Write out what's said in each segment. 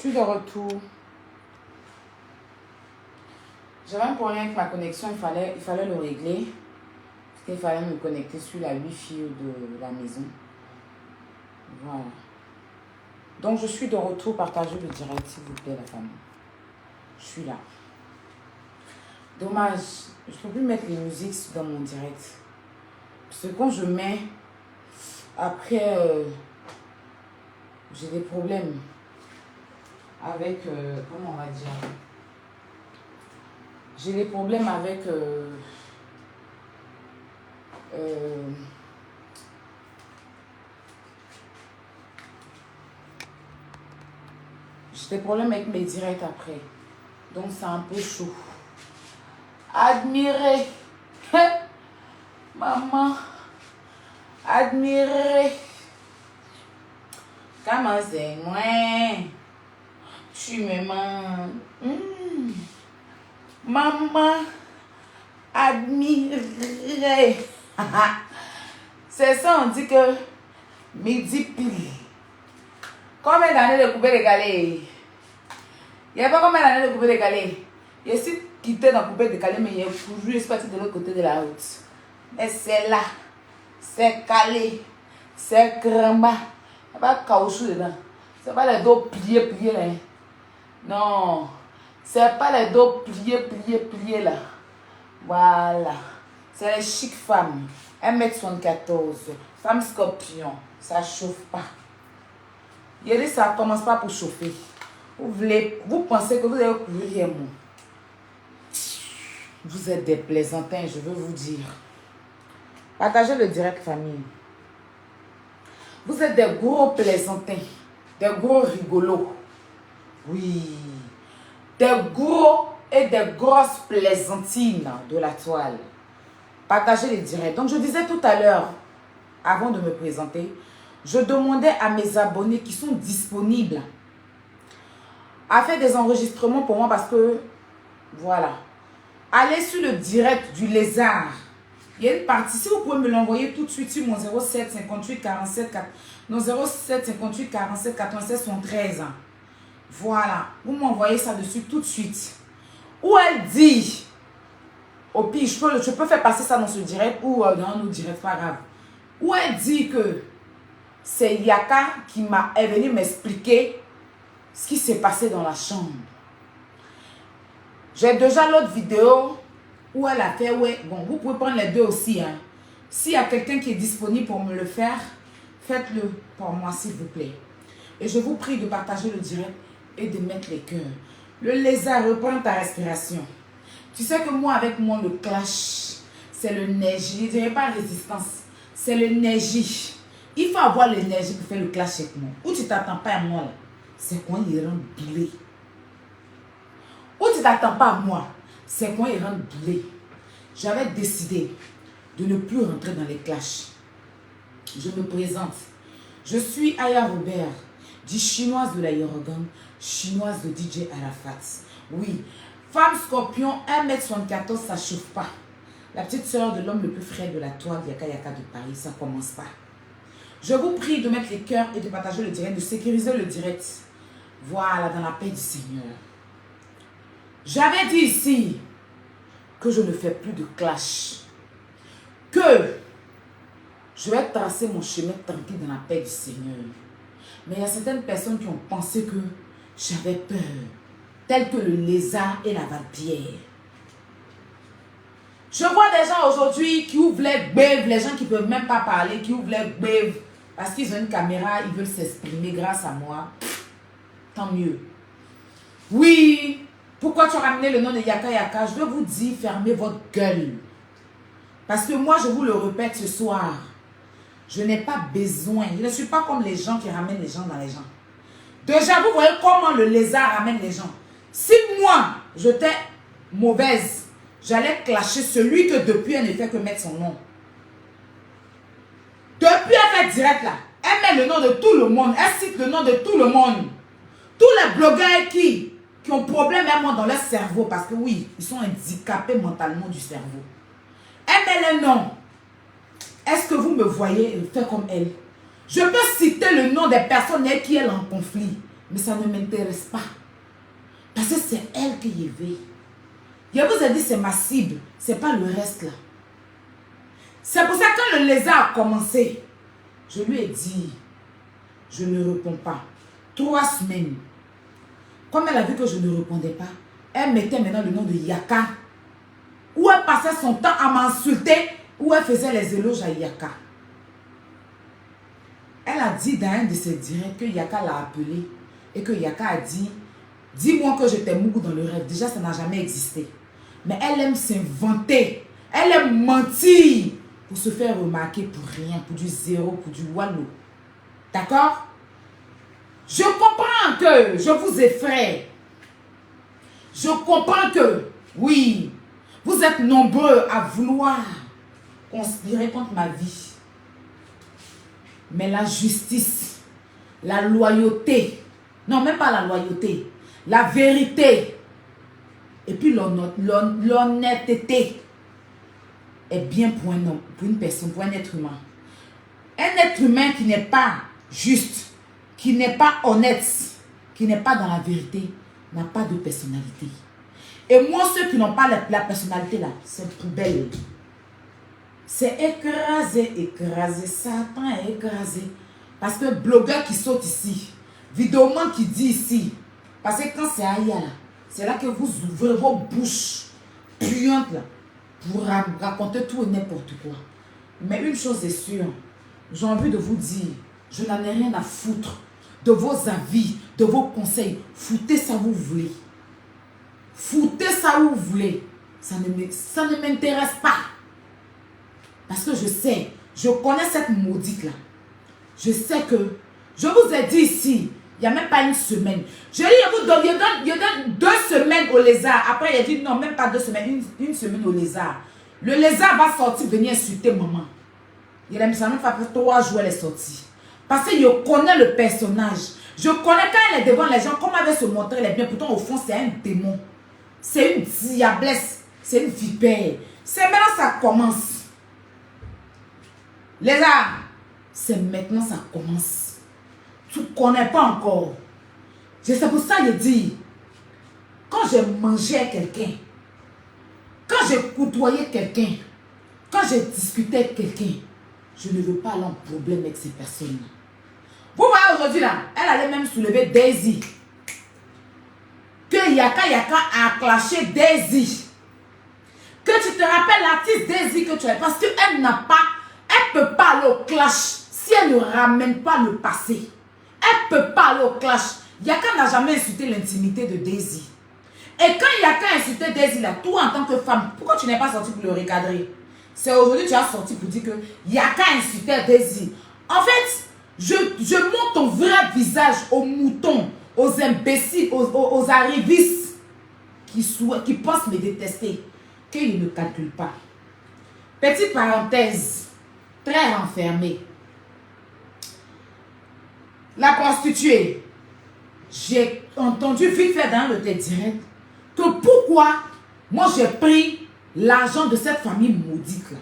suis de retour. J'avais un problème avec ma connexion, il fallait le régler. Parce qu'il fallait me connecter sur la Wi-Fi de la maison. Voilà. Donc je suis de retour, partagez le direct s'il vous plaît la famille. Je suis là. Dommage, je ne peux plus mettre les musiques dans mon direct. Parce que quand je mets, après, j'ai des problèmes avec, comment on va dire, j'ai des problèmes avec, j'ai des problèmes avec mes directs après. Donc c'est un peu chaud. Admirez. Maman. Admirez. Comment c'est moi? Tu me mens. Maman. Admirez. C'est ça, on dit que midi pile. Combien d'années de couper de calais? Il n'y a pas combien d'années de couper de calais? Je suis quitté dans couper de calais, mais il y a toujours parti de l'autre côté de la route. Mais c'est là. C'est calé. C'est cramba. Il n'y a pas de caoutchouc dedans. Ce n'est pas les dos pliés là. Non. Ce n'est pas les dos pliés là. Voilà. C'est les chic femmes. 1m74. Femme scorpion. Ça ne chauffe pas. Il dit ça ne commence pas pour chauffer. Vous pensez que vous avez couru rien. Vous êtes des plaisantins, je veux vous dire. Partagez le direct, famille. Vous êtes des gros plaisantins. Des gros rigolos. Oui. Des gros et des grosses plaisantines de la toile. Partagez le direct. Donc, je disais tout à l'heure, avant de me présenter, je demandais à mes abonnés qui sont disponibles à faire des enregistrements pour moi parce que, voilà. Allez sur le direct du lézard. Il y a une partie, si vous pouvez me l'envoyer tout de suite sur mon 07 58 47 4, non 07 58 47 96 13. Voilà, vous m'envoyez ça dessus tout de suite. Où elle dit, au pire, je peux faire passer ça dans ce direct ou dans nos directs, pas grave. Où elle dit que c'est Yaka qui est venu m'expliquer ce qui s'est passé dans la chambre. J'ai déjà l'autre vidéo où elle a fait, ouais, bon, vous pouvez prendre les deux aussi. Hein. S'il y a quelqu'un qui est disponible pour me le faire, faites-le pour moi, s'il vous plaît. Et je vous prie de partager le direct et de mettre les cœurs. Le lézard, reprend ta respiration. Tu sais que moi, avec moi, le clash, c'est le neige. Je ne dirais pas résistance, c'est le neige. Il faut avoir l'énergie pour faire le clash avec moi. Ou tu ne t'attends pas à moi, là. C'est quand il rentre blé. Ou tu ne t'attends pas à moi. C'est quand il rentre blé. J'avais décidé de ne plus rentrer dans les clashs. Je me présente. Je suis Aya Robert, dit chinoise de la Yorogan, chinoise de DJ Arafat. Oui, femme scorpion, 1m74, ça ne chauffe pas. La petite sœur de l'homme le plus frêle de la toile, Yaka Yaka de Paris, ça ne commence pas. Je vous prie de mettre les cœurs et de partager le direct, de sécuriser le direct. Voilà, dans la paix du Seigneur. J'avais dit ici que je ne fais plus de clash. Que je vais tracer mon chemin tranquille dans la paix du Seigneur. Mais il y a certaines personnes qui ont pensé que j'avais peur. Telles que le lézard et la vampire. Je vois des gens aujourd'hui qui ouvrent les bèves, les gens qui ne peuvent même pas parler, qui ouvrent les bèves parce qu'ils ont une caméra, ils veulent s'exprimer grâce à moi. Tant mieux. Oui, pourquoi tu as ramené le nom de Yaka Yaka? Je veux vous dire, fermez votre gueule. Parce que moi, je vous le répète ce soir, je n'ai pas besoin. Je ne suis pas comme les gens qui ramènent les gens dans les gens. Déjà, vous voyez comment le lézard ramène les gens. Si moi, j'étais mauvaise, j'allais clasher celui que depuis, elle ne fait que mettre son nom. Depuis, elle fait direct là. Elle met le nom de tout le monde. Elle cite le nom de tout le monde. Tous les blogueurs qui ont problème même dans leur cerveau. Parce que oui, ils sont handicapés mentalement du cerveau. Elle met le nom. Est-ce que vous me voyez faire comme elle? Je peux citer le nom des personnes avec qui elle est en conflit. Mais ça ne m'intéresse pas. Parce que c'est elle qui y veille. Je vous ai dit, c'est ma cible. Ce n'est pas le reste là. C'est pour ça que quand le lézard a commencé, je lui ai dit, je ne réponds pas. 3 semaines. Comme elle a vu que je ne répondais pas, elle mettait maintenant le nom de Yaka. Où elle passait son temps à m'insulter, où elle faisait les éloges à Yaka. Elle a dit dans un de ses directs que Yaka l'a appelé et que Yaka a dit, dis-moi que j'étais mougou dans le rêve. Déjà, ça n'a jamais existé. Mais elle aime s'inventer. Elle aime mentir pour se faire remarquer pour rien, pour du zéro, pour du wallo. D'accord? Je comprends que je vous effraie. Je comprends que, oui, vous êtes nombreux à vouloir conspirer contre ma vie. Mais la justice, la loyauté, non, même pas la loyauté, la vérité, et puis l'honnêteté est bien pour un homme, pour une personne, pour un être humain. Un être humain qui n'est pas juste, qui n'est pas honnête, qui n'est pas dans la vérité, n'a pas de personnalité. Et moi, ceux qui n'ont pas la personnalité là, c'est poubelle. C'est écrasé, écrasé. Satan est écrasé. Parce que blogueur qui saute ici, vidéoman qui dit ici, parce que quand c'est Aya là, c'est là que vous ouvrez vos bouches puantes là, pour raconter tout et n'importe quoi. Mais une chose est sûre, j'ai envie de vous dire, je n'en ai rien à foutre de vos avis, de vos conseils. Foutez ça où vous voulez. Foutez ça où vous voulez. Ça ne m'intéresse pas. Parce que je sais, je connais cette maudite là. Je sais que, je vous ai dit ici, il n'y a même pas une semaine. Je donne 2 semaines au lézard. Après, il a dit non, même pas 2 semaines, une semaine au lézard. Le lézard va sortir, venir insulter maman. Il a mis ça même pas après 3 jours, elle est sortie. Parce que je connais le personnage. Je connais quand elle est devant les gens, comment elle va se montrer, elle est bien. Pourtant, au fond, c'est un démon. C'est une diablesse. C'est une vipère. C'est maintenant ça commence. Lézard, c'est maintenant ça commence. Tu ne connais pas encore. C'est pour ça que je dis, quand j'ai mangé avec quelqu'un, quand j'ai côtoyé quelqu'un, quand j'ai discuté avec quelqu'un, je ne veux pas aller en problème avec ces personnes-là. Vous voyez aujourd'hui là, elle allait même soulever Daisy. Que Yaka a clashé Daisy. Que tu te rappelles l'artiste Daisy que tu as. Parce qu'elle n'a pas, elle ne peut pas aller au clash si elle ne ramène pas le passé. Elle ne peut pas aller au clash. Yaka n'a jamais insulté l'intimité de Daisy. Et quand Yaka a insulté Daisy là, toi en tant que femme, pourquoi tu n'es pas sorti pour le recadrer? C'est aujourd'hui que tu as sorti pour dire que Yaka insultait Daisy. En fait, je montre ton vrai visage aux moutons, aux imbéciles, aux arrivistes qui pensent me détester, qu'ils ne calculent pas. Petite parenthèse, très renfermée. La prostituée, j'ai entendu vite fait dans le direct que pourquoi moi j'ai pris l'argent de cette famille maudite là.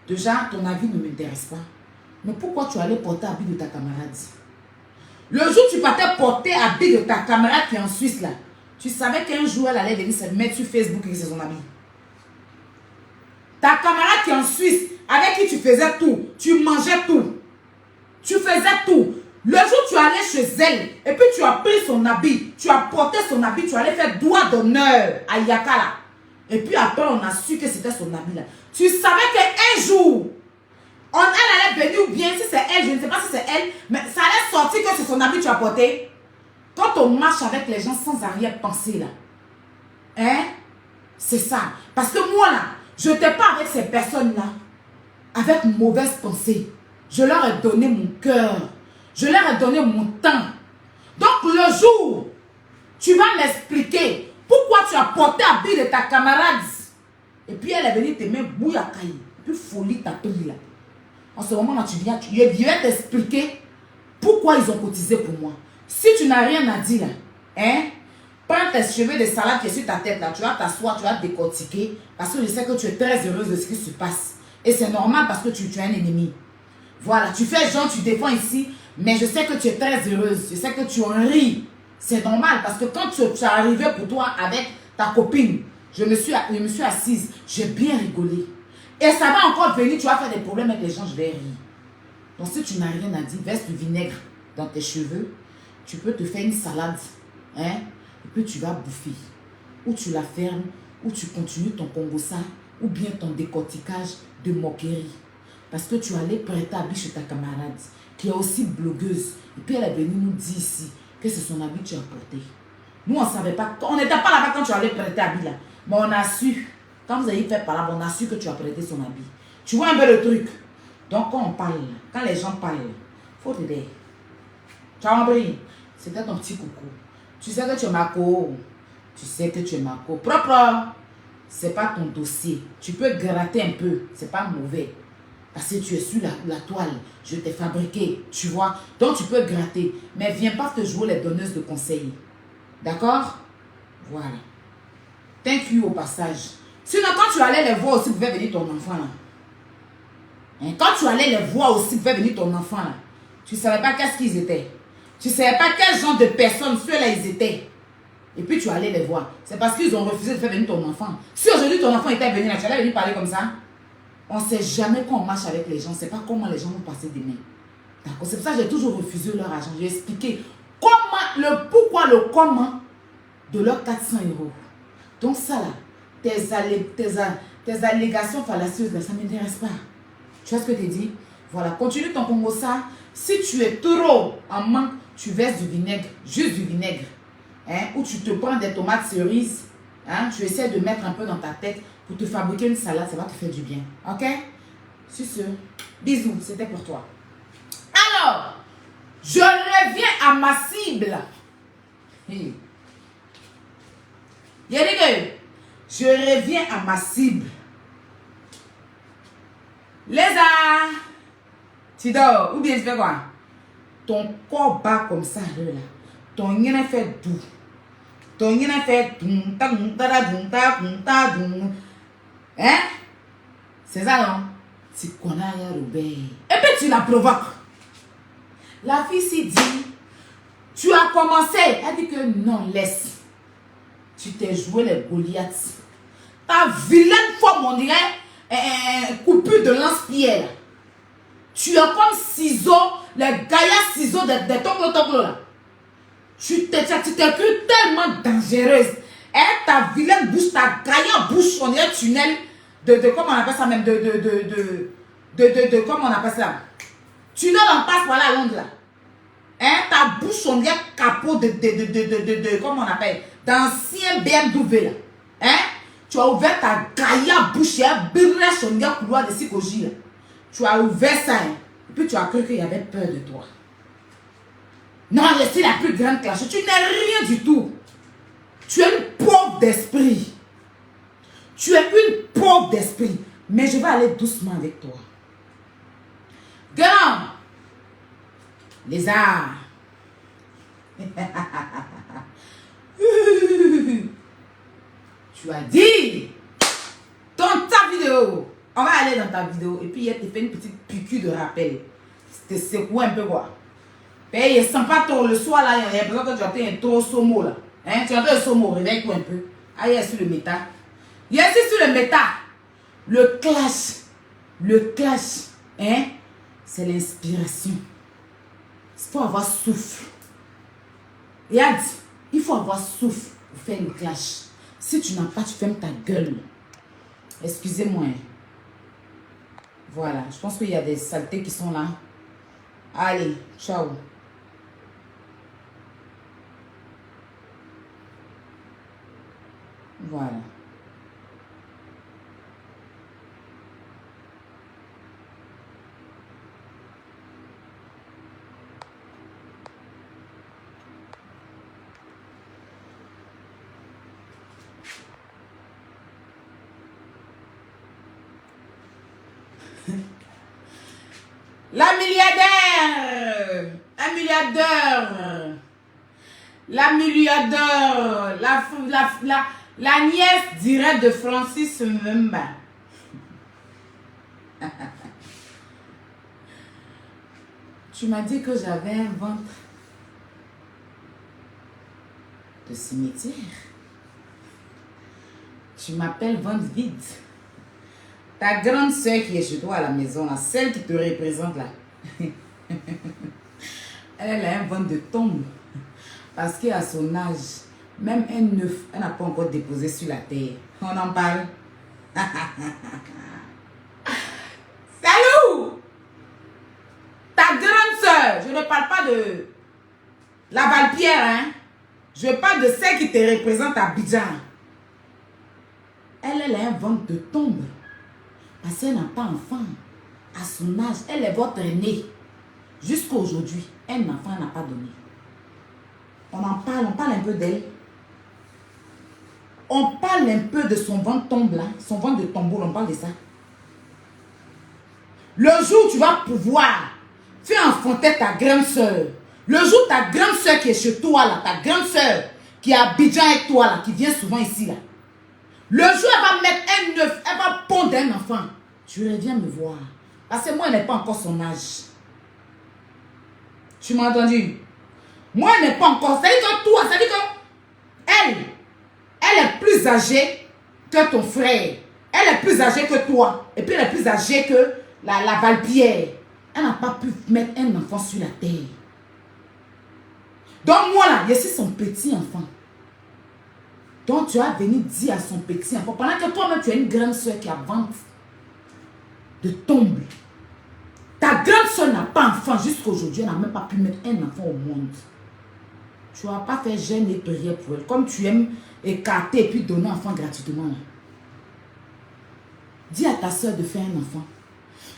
Déjà, ton avis ne m'intéresse pas. Mais pourquoi tu allais porter l'habit de ta camarade? Le jour où tu partais porter l'habit de ta camarade qui est en Suisse là, tu savais qu'un jour elle allait venir se mettre sur Facebook et que c'est son ami. Ta camarade qui est en Suisse, avec qui tu faisais tout, tu mangeais tout, tu faisais tout. Le jour où tu allais chez elle et puis tu as pris son habit, tu as porté son habit, tu allais faire doigt d'honneur à Yaka là. Et puis après on a su que c'était son habit là. Tu savais qu'un jour, elle allait venir ou bien si c'est elle, je ne sais pas si c'est elle, mais ça allait sortir que c'est son habit que tu as porté. Quand on marche avec les gens sans arrière-pensée là, hein, c'est ça. Parce que moi là, je n'étais pas avec ces personnes là, avec mauvaise pensée. Je leur ai donné mon cœur. Je leur ai donné mon temps. Donc le jour, tu vas m'expliquer pourquoi tu as porté l'habit de ta camarade. Et puis elle est venue te mettre bouille à caille. Et puis folie ta pris là. En ce moment-là, tu viens, je vais t'expliquer pourquoi ils ont cotisé pour moi. Si tu n'as rien à dire là, hein, prends tes cheveux de salade qui est sur ta tête là, tu vas t'asseoir, tu vas décortiquer. Parce que je sais que tu es très heureuse de ce qui se passe. Et c'est normal parce que tu as un ennemi. Voilà, tu fais genre, tu défends ici, mais je sais que tu es très heureuse. Je sais que tu en ris. C'est normal parce que quand tu es arrivé pour toi avec ta copine, je me suis assise, j'ai bien rigolé. Et ça va encore venir, tu vas faire des problèmes avec les gens, je vais rire. Donc si tu n'as rien à dire, verse du vinaigre dans tes cheveux, tu peux te faire une salade, hein, et puis tu vas bouffer. Ou tu la fermes, ou tu continues ton congossa, ou bien ton décortiquage de moquerie. Parce que tu allais prêter habit chez ta camarade, qui est aussi blogueuse. Et puis elle est venue nous dire ici que c'est son habit que tu as porté. Nous, on ne savait pas, on n'était pas là-bas quand tu allais prêter habit là. Mais on a su, quand vous avez fait par là, on a su que tu as prêté son habit. Tu vois un peu le truc. Donc quand on parle, quand les gens parlent, il faut t'aider. Tu as compris? C'était ton petit coucou. Tu sais que tu es Marco. Tu sais que tu es Marco. Propre. C'est pas ton dossier. Tu peux gratter un peu. C'est pas mauvais. Parce que tu es sur la toile. Je t'ai fabriqué. Tu vois. Donc tu peux gratter. Mais viens pas te jouer les donneuses de conseils. D'accord? Voilà. Thank you au passage. Sinon, quand tu allais les voir aussi, vous pouvez venir ton enfant là. Hein? Quand tu allais les voir aussi, vous pouvez venir ton enfant là. Tu ne savais pas qu'est-ce qu'ils étaient. Tu ne savais pas quel genre de personnes ceux-là ils étaient. Et puis tu allais les voir. C'est parce qu'ils ont refusé de faire venir ton enfant. Si aujourd'hui ton enfant était venu là, tu allais venir parler comme ça. On ne sait jamais quand on marche avec les gens. On ne sait pas comment les gens vont passer demain. D'accord? C'est pour ça que j'ai toujours refusé leur argent. J'ai expliqué comment, le pourquoi, le comment de leurs 400 €. Donc ça là, tes allégations fallacieuses là, ça ne m'intéresse pas. Tu vois ce que je te dis? Voilà, continue ton Congo ça. Si tu es trop en manque, tu verses du vinaigre, juste du vinaigre. Hein, ou tu te prends des tomates cerises. Hein, tu essaies de mettre un peu dans ta tête pour te fabriquer une salade, ça va te faire du bien. Ok? Sur ce, bisous, c'était pour toi. Alors, je reviens à ma cible. Hey. Je reviens à ma cible. Lézard, tu dors ou bien tu fais quoi? Ton corps bat comme ça là. Ton nez fait doux. Ton nez fait hein? C'est ça non? Tu connais Robert. Et puis tu la provoques. La fille s'est dit, tu as commencé. Elle dit que non, laisse. Tu t'es joué les Goliaths. Ta vilaine forme, on dirait coupure de lance-pierre. Tu es comme ciseaux, les gaillards ciseaux de toclo là. Tu t'es cru tellement dangereuse. Et ta vilaine bouche, ta gaillarde bouche, on dirait tunnel de comment on appelle ça même, comment on appelle ça? Tunnel en passe par la Londres là. Hein, ta bouche, on dirait capot comment on appelle? D'ancien BMW là. Hein? Tu as ouvert ta gaillarde bouche, et un brèche, on dirait couloir de psychologie là. Tu as ouvert ça, hein? Et puis tu as cru qu'il y avait peur de toi. Non, je suis la plus grande classe. Tu n'es rien du tout. Tu es une pauvre d'esprit. Tu es une pauvre d'esprit. Mais je vais aller doucement avec toi. Grand. Lézard. Tu as dit. Dans ta vidéo. On va aller dans ta vidéo. Et puis, elle te fait une petite piqûre de rappel. Te secoue un peu quoi. Et il sent pas trop le soir là. Il y a besoin que tu aies un trop somo là. Hein? Tu as un somo, réveille-toi un peu. Ah, il est sur le méta. Il est sur le méta. Le clash. Le clash. Hein? C'est l'inspiration. Il faut avoir souffle. Regarde, il faut avoir souffle pour faire le clash. Si tu n'as pas, tu fermes ta gueule. Excusez-moi. Voilà, je pense qu'il y a des saletés qui sont là. Allez, ciao. Voilà. La milliardaire, un milliardaire, la milliardaire, la nièce directe de Francis Mbemba. Tu m'as dit que j'avais un ventre de cimetière. Tu m'appelles ventre vide. Ta grande soeur qui est chez toi à la maison, là, celle qui te représente là, elle a un ventre de tombe. Parce qu'à son âge, même un œuf, elle n'a pas encore déposé sur la terre. On en parle. Salut! Ta grande soeur, je ne parle pas de la Valpierre, hein? Je parle de celle qui te représente à Abidjan. Elle a un ventre de tombe. Parce qu'elle n'a pas enfant. À son âge, elle est votre aînée. Jusqu'à aujourd'hui, un enfant n'a pas donné. On en parle, on parle un peu d'elle. On parle un peu de son ventre tombe là, son ventre de tombeau, on parle de ça. Le jour où tu vas pouvoir faire enfanter ta grande soeur, le jour où ta grande soeur qui est chez toi là, ta grande soeur qui est à Abidjan avec toi là, qui vient souvent ici là, le jour où elle va mettre un œuf, elle va pondre un enfant, tu reviens me voir. Parce que moi, elle n'est pas encore son âge. Tu m'as entendu? Moi, elle n'est pas encore. Ça veut dire que toi, ça veut dire que elle est plus âgée que ton frère. Elle est plus âgée que toi. Et puis elle est plus âgée que la Valpierre. Elle n'a pas pu mettre un enfant sur la terre. Donc moi là, je suis son petit enfant. Donc tu as venu dire à son petit enfant, pendant que toi-même tu as une grande soeur qui a ventre de tombe. Ta grande soeur n'a pas enfant jusqu'à aujourd'hui, elle n'a même pas pu mettre un enfant au monde. Tu ne vas pas faire jeûne et prière pour elle. Comme tu aimes écarter et puis donner un enfant gratuitement. Là. Dis à ta soeur de faire un enfant.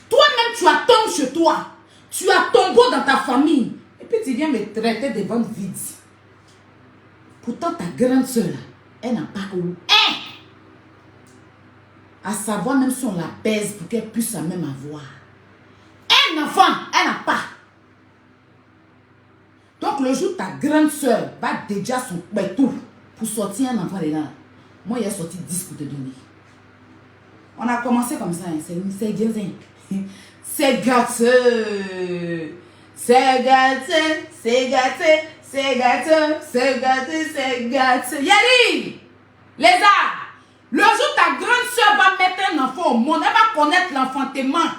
Toi-même, tu as tombe chez toi. Tu as tombeau dans ta famille. Et puis tu viens me traiter de ventre vide. Pourtant, ta grande soeur, là, elle n'a pas où. À savoir, même si on la baise pour qu'elle puisse la même avoir. Un enfant, elle n'a pas. Donc, le jour où ta grande soeur va déjà son tout pour sortir un enfant dedans, moi, il a sorti 10 pour te donner. On a commencé comme ça, hein. C'est bien. C'est gâteux. C'est gâteux. C'est gâteux. C'est gâteux. C'est gâteux. C'est gâteux. Yali! Les arts! Le jour où ta grande soeur va mettre un enfant au monde, elle va connaître l'enfantement.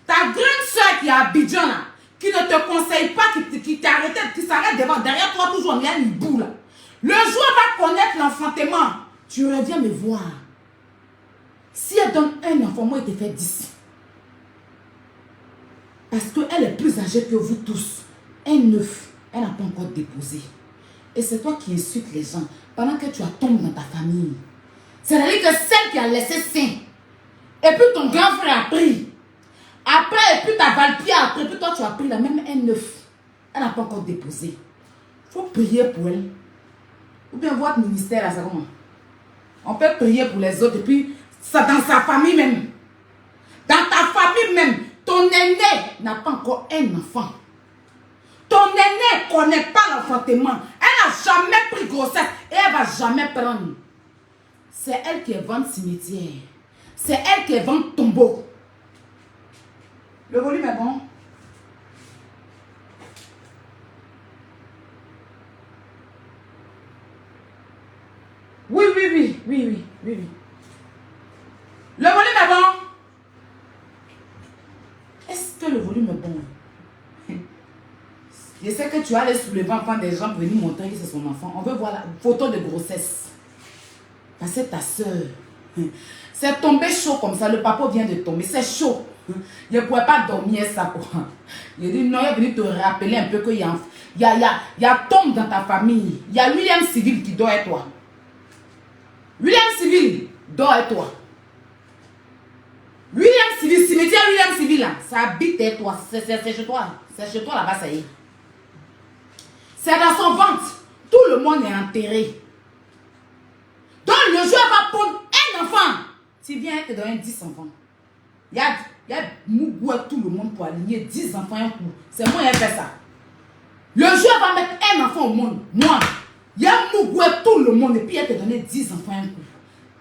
Ta grande soeur qui est à Abidjan, là, qui ne te conseille pas, qui t'arrête, qui s'arrête devant, derrière toi, toujours, il y a une boule. Là. Le jour où elle va connaître l'enfantement, tu reviens me voir. Si elle donne un enfant, moi, elle te fait 10. Parce qu'elle est plus âgée que vous tous. Un œuf, elle n'a pas encore déposé. Et c'est toi qui insultes les gens pendant que tu as tombé dans ta famille. C'est-à-dire que celle qui a laissé sain, et puis ton grand frère a pris. Après, et puis ta Valpierre a pris, puis toi tu as pris la même un œuf. Elle n'a pas encore déposé. Il faut prier pour elle. Ou bien votre ministère là, ça comment? On peut prier pour les autres et puis ça dans sa famille même. Dans ta famille même, ton aîné n'a pas encore un enfant. Ton aîné ne connaît pas l'enfantement. Elle n'a jamais pris grossesse et elle ne va jamais prendre. C'est elle qui est ventre cimetière. C'est elle qui est ventre tombeau. Le volume est bon? Oui. Le volume est bon? Est-ce que le volume est bon? Je sais que tu as les soulevants quand des gens venir montrer que c'est son enfant. On veut voir la photo de grossesse. Parce que ta soeur, c'est tombé chaud comme ça. Le papa vient de tomber. C'est chaud. Je ne pouvais pas dormir ça. Il dit non, il est venu te rappeler un peu qu'il y a tombe dans ta famille. Il y a William Civil qui dort avec toi. William Civil dort avec toi. William Civil, cimetière William Civil là, ça habite avec toi. C'est chez toi. C'est chez toi là-bas, ça y est. C'est dans son ventre. Tout le monde est enterré. Donc le jour va prendre un enfant. Tu viens te donner 10 enfants. Il y a Mougou à tout le monde pour aligner 10 enfants un coup. C'est moi qui ai fait ça. Le jour va mettre un enfant au monde. Moi. Il y a Mougou à tout le monde. Et puis elle te donner 10 enfants un coup.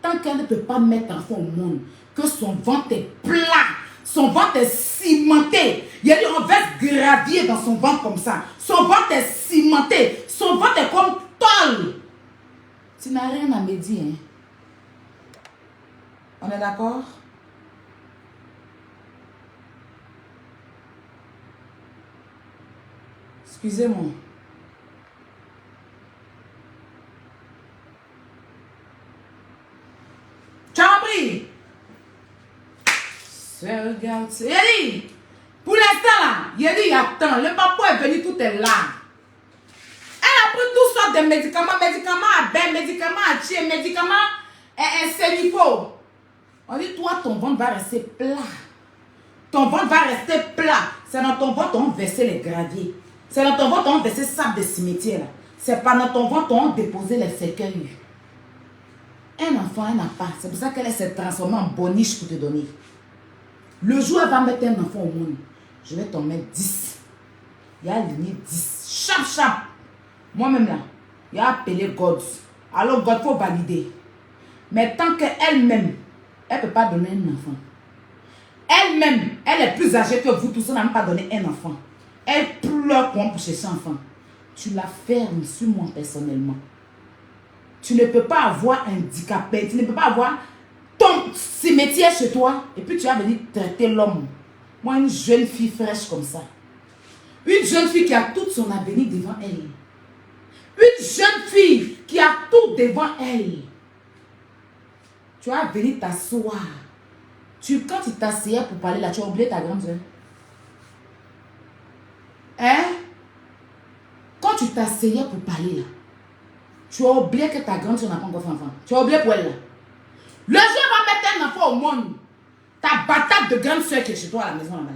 Tant qu'elle ne peut pas mettre un enfant au monde, que son ventre est plat, son ventre est cimenté, Il a dit, on verse gravier dans son ventre comme ça. Son ventre est cimenté. Son ventre est comme tôle. Tu n'as rien à me dire. Hein? On est d'accord? Excusez-moi. Chambry. Regarde. Il a dit, pour l'instant là, il a dit, attends, le papa est venu, tout est là. Elle a pris toutes sortes de médicaments, médicaments à bain, médicaments à chier, médicaments sénico. On dit, toi, ton ventre va rester plat. Ton ventre va rester plat. C'est dans ton ventre qu'on va verser les graviers. C'est dans ton ventre qu'on va verser sable de cimetière. C'est pas dans ton ventre qu'on va déposer les cercueils. Un enfant, elle n'a pas. C'est pour ça qu'elle s'est transformée en boniche pour te donner. Le jour où elle va mettre un enfant au monde, je vais t'en mettre 10. Il y a aligné 10. Chap, chap. Moi-même là, il a appelé God. Alors God, il faut valider. Mais tant qu'elle-même, elle ne peut pas donner un enfant. Elle-même, elle est plus âgée que vous tous, on n'a même pas donné un enfant. Elle pleure pour chercher un enfant. Tu la fermes sur moi personnellement. Tu ne peux pas avoir un handicapé, tu ne peux pas avoir ton cimetière chez toi et puis tu vas venir traiter l'homme. Moi, une jeune fille fraîche comme ça. Une jeune fille qui a tout son avenir devant elle. Une jeune fille qui a tout devant elle. Tu vas venir t'asseoir. Quand tu t'asseyais pour parler là, tu as oublié ta grande soeur. Hein? Quand tu t'asseyais pour parler là, tu as oublié que ta grande soeur n'a pas encore fait enfant. Tu as oublié pour elle là. Le jour où va mettre un enfant au monde, ta batate de grande soeur qui est chez toi à la maison là-bas.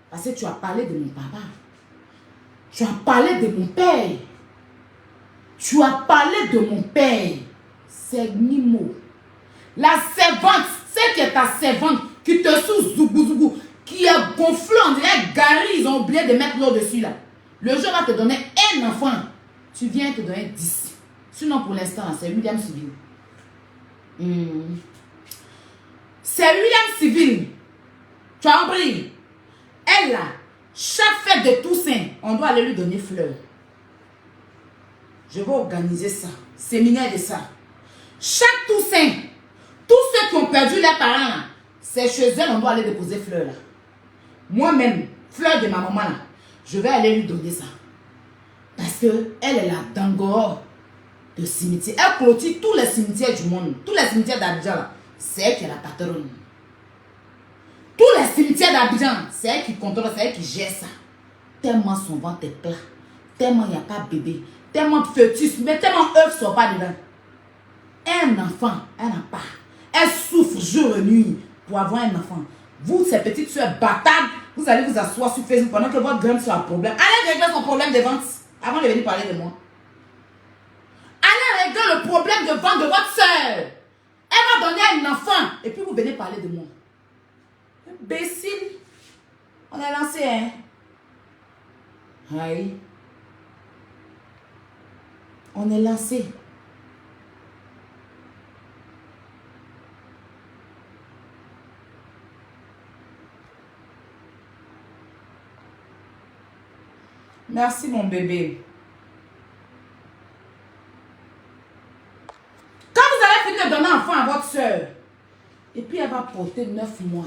Parce que tu as parlé de mon papa. Tu as parlé de mon père. Tu as parlé de mon père. C'est Nimo. La servante, celle qui est ta servante, qui te sous zougou zougou, qui est gonflée, on dirait Gary, ils ont oublié de mettre l'eau dessus là. Le jour va te donner un enfant. Tu viens te donner 10. Sinon pour l'instant, c'est William Civil. C'est William Civil. Tu as compris? Elle là, chaque fête de Toussaint, on doit aller lui donner fleurs. Je vais organiser ça. Séminaire de ça. Chaque Toussaint, tous ceux qui ont perdu leurs parents là, c'est chez elle, on doit aller déposer fleurs là. Moi-même, fleurs de ma maman là, je vais aller lui donner ça. Parce qu'elle est la dangor de cimetière. Elle clôture tous les cimetières du monde. Tous les cimetières d'Abidjan là, c'est elle qui est la patronne. Tous les cimetières d'Abidjan, c'est elle qui contrôle, c'est elle qui gère ça. Tellement son ventre est plat. Tellement il n'y a pas de bébé. Tellement de fœtus, mais tellement œufs ne sont pas dedans. Un enfant, elle n'a pas. Elle souffre jour et nuit pour avoir un enfant. Vous, ces petites soeurs bâtardes, vous allez vous asseoir sur Facebook pendant que votre grande soeur a un problème. Allez régler son problème de vente avant de venir parler de moi. Allez régler le problème de vente de votre soeur. Elle va donner un enfant et puis vous venez parler de moi. Imbécile. On est lancé, hein? Aïe. On est lancé. Merci mon bébé. Quand vous allez finir de donner un enfant à votre soeur, et puis elle va porter 9 mois,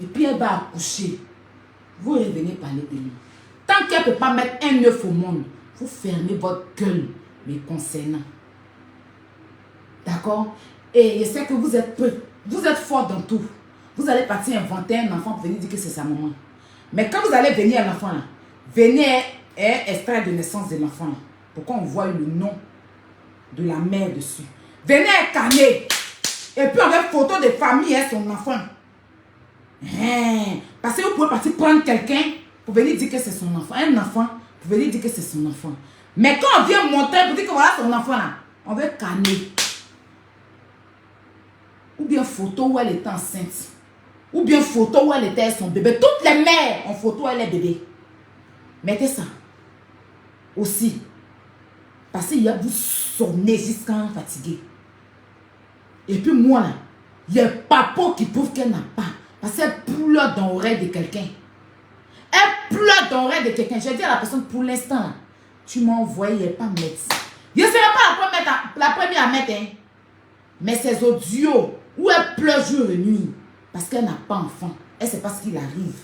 et puis elle va accoucher, vous revenez parler de lui. Tant qu'elle ne peut pas mettre un œuf au monde, vous fermez votre gueule, mais concernant. D'accord? Et je sais que vous êtes peu, vous êtes fort dans tout. Vous allez partir inventer un enfant pour venir dire que c'est sa maman. Mais quand vous allez venir à l'enfant là, venez extraire de naissance de l'enfant. Pourquoi on voit le nom de la mère dessus? Venez incarner. Et puis on met photo de famille et son enfant. Parce que vous pouvez partir prendre quelqu'un pour venir dire que c'est son enfant. Un enfant pour venir dire que c'est son enfant. Mais quand on vient montrer pour dire que voilà son enfant là, on veut canner. Ou bien photo où elle était enceinte. Ou bien photo où elle était son bébé. Toutes les mères ont photo où elle est bébé. Mettez ça. Aussi. Parce qu'il y a vous sonnez jusqu'à fatigué. Et puis moi là, il y a papa qui prouve qu'elle n'a pas. Parce qu'elle pleure dans l'oreille de quelqu'un. Elle pleure dans l'oreille de quelqu'un. J'ai dit à la personne, pour l'instant, tu m'as envoyé pas médecin. Je ne serai pas la première à mettre, hein. Mais ces audios où elle pleure jour et nuit parce qu'elle n'a pas enfant, elle ne sait pas ce qu'il arrive.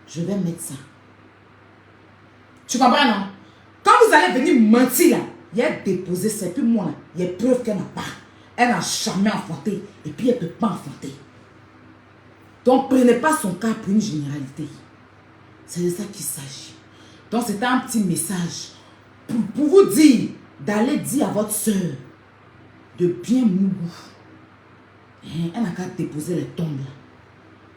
Je vais mettre ça. Tu comprends, non? Quand vous allez venir mentir là, il y a déposé, c'est plus moi là. Il y a preuve qu'elle n'a pas. Elle n'a jamais enfanté. Et puis elle ne peut pas enfanter. Donc prenez pas son cas pour une généralité. C'est de ça qu'il s'agit. Donc c'était un petit message pour vous dire d'aller dire à votre soeur de bien mougou. Elle n'a qu'à déposer les tombes là.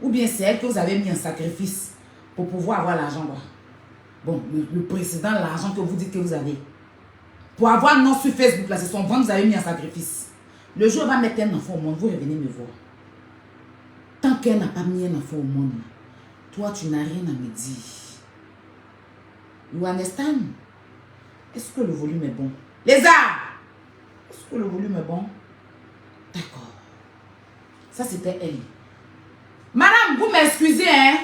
Ou bien c'est elle que vous avez mis en sacrifice pour pouvoir avoir l'argent là. Bon, le précédent, l'argent que vous dites que vous avez. Pour avoir un nom sur Facebook, là, c'est son ventre que vous avez mis en sacrifice. Le jour où elle va mettre un enfant au monde, vous revenez me voir. Tant qu'elle n'a pas mis un enfant au monde, toi, tu n'as rien à me dire. You understand? Est-ce que le volume est bon? Lézard! Est-ce que le volume est bon? D'accord. Ça, c'était elle. Madame, vous m'excusez, hein?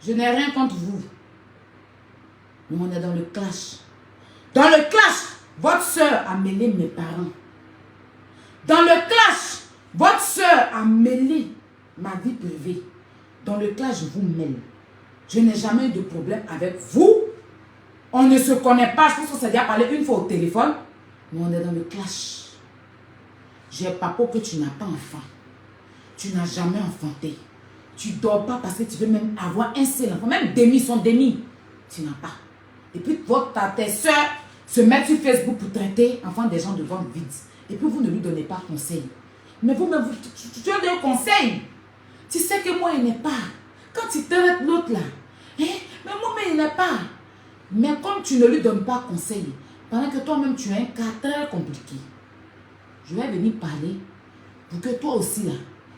Je n'ai rien contre vous. Mais on est dans le clash. Dans le clash, votre soeur a mêlé mes parents. Dans le clash, votre soeur a mêlé ma vie privée. Dans le clash, je vous mêle. Je n'ai jamais eu de problème avec vous. On ne se connaît pas. Je pense qu'on s'est déjà parlé une fois au téléphone. Mais on est dans le clash. J'ai pas peur que tu n'as pas enfant. Tu n'as jamais enfanté. Tu ne dors pas parce que tu veux même avoir un seul enfant. Même demi, son demi. Tu n'as pas. Et puis tes soeurs se mettent sur Facebook pour traiter enfants des gens de ventre vide. Et puis vous ne lui donnez pas conseil. Mais vous-même, tu donnes un conseil. Tu sais que moi, il n'est pas. Quand tu traites l'autre là, hein, mais moi-même, il n'est pas. Mais comme tu ne lui donnes pas conseil, pendant que toi-même, tu as un cas très compliqué, je vais venir parler pour que toi aussi là,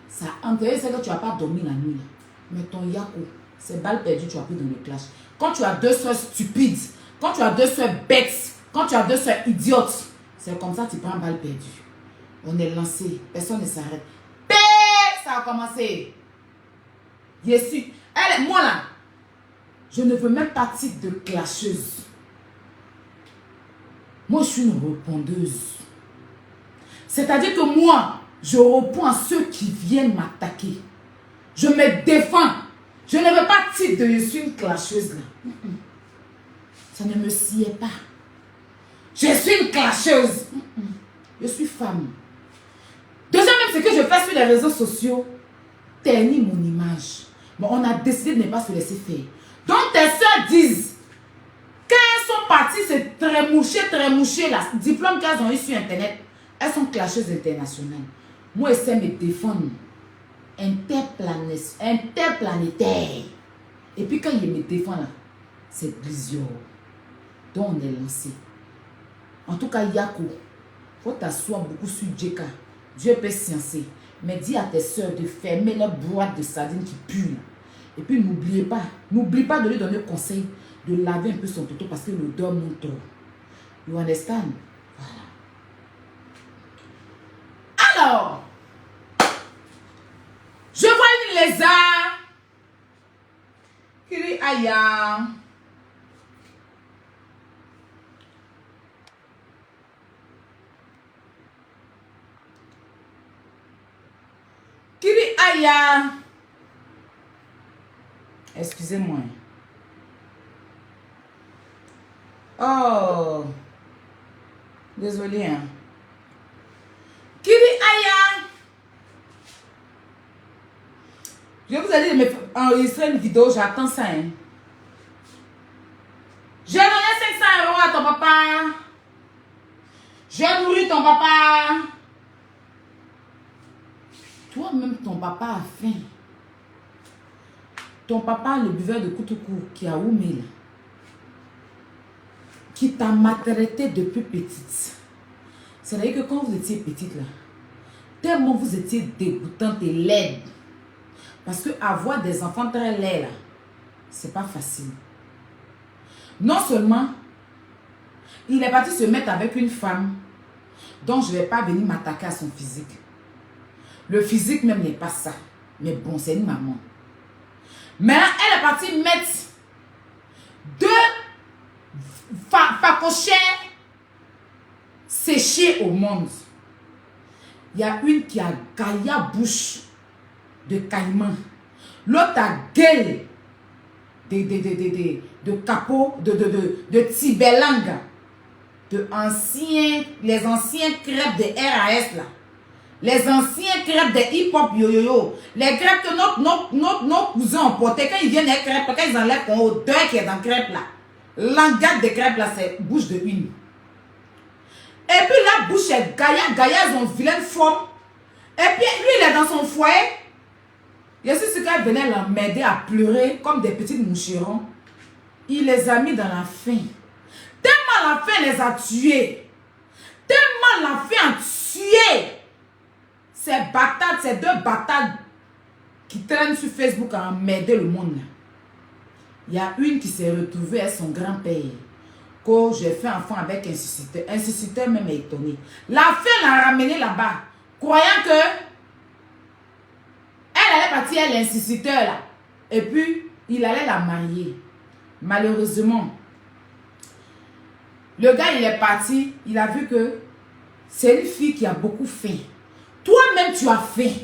ça intéresse que tu n'as pas dormi la nuit là. Mais ton yako, c'est balle perdue, tu as pris dans le clash. Quand tu as deux soeurs stupides, quand tu as deux soeurs bêtes, quand tu as deux soeurs idiotes, c'est comme ça que tu prends balle perdue. On est lancé, personne ne s'arrête. Ça a commencé. Je suis, moi là, je ne veux même pas titre de clasheuse. Moi, je suis une répondeuse. C'est-à-dire que moi, je réponds à ceux qui viennent m'attaquer. Je me défends. Je ne veux pas titre de je suis une clasheuse là. Ça ne me sied pas. Je suis une clasheuse. Je suis femme. Deuxième même, ce que je fais sur les réseaux sociaux, ternir mon image. Bon, on a décidé de ne pas se laisser faire. Donc tes soeurs disent, quand elles sont parties se trémoucher là, diplôme qu'elles ont eu sur internet, elles sont clasheuses internationales. Moi, je sais me défendre. Interplanétaire. Et puis quand il me défend là, c'est Blizio. Donc on est lancé. En tout cas, Yako, il faut t'asseoir beaucoup sur Djeka. Dieu peut sciencer. Mais dis à tes soeurs de fermer leur boîte de sardines qui pue là. Et puis n'oubliez pas de lui donner conseil de laver un peu son toto parce que l'odeur monte trop. You understand? Voilà. Alors, je vois une lézard qui dit aïe. Qui dit aïe. Excusez-moi. Oh. Désolé. Hein. Qui dit aïe. Je vous ai dit de enregistrer une vidéo. J'attends ça. Hein. J'ai donné 500 € à ton papa. J'ai nourri ton papa. Toi-même, ton papa a faim. Ton papa, le buveur de Koutoukou, qui a oumé là, qui t'a maltraité depuis petite. C'est-à-dire que quand vous étiez petite là, tellement vous étiez dégoûtante et laide. Parce que avoir des enfants très laids là, c'est pas facile. Non seulement, il est parti se mettre avec une femme dont je ne vais pas venir m'attaquer à son physique. Le physique même n'est pas ça. Mais bon, c'est une maman. Maintenant, elle est partie mettre 2 phacochères séchées au monde. Il y a une qui a gaïa bouche de caïman. L'autre a gueule de capot, de tibelanga. Les anciens crêpes de RAS là. Les anciens crêpes de hip-hop yo-yo-yo. Les crêpes que nos cousins ont portées. Quand ils viennent les crêpes, quand ils enlèvent qu'on odeur qui est dans crêpes là. L'angade de crêpes là, c'est bouche de une. Et puis la bouche est gaïa. Gaïa, ils ont une vilaine forme. Et puis lui, il est dans son foyer. Je suis sûr qu'elle venait l'emmerder à pleurer comme des petites moucherons. Il les a mis dans la faim. Tellement la faim les a tués. Tellement la faim a tué. Ces bâtards, ces 2 bâtards qui traînent sur Facebook à emmerder le monde. Il y a une qui s'est retrouvée avec son grand-père. Quand j'ai fait enfant avec un susciteur. Un susciteur même est étonné. La faim l'a ramené là-bas. Croyant que elle allait partir à l'instituteur là. Et puis, il allait la marier. Malheureusement, le gars, il est parti. Il a vu que c'est une fille qui a beaucoup faim. Toi-même, tu as faim.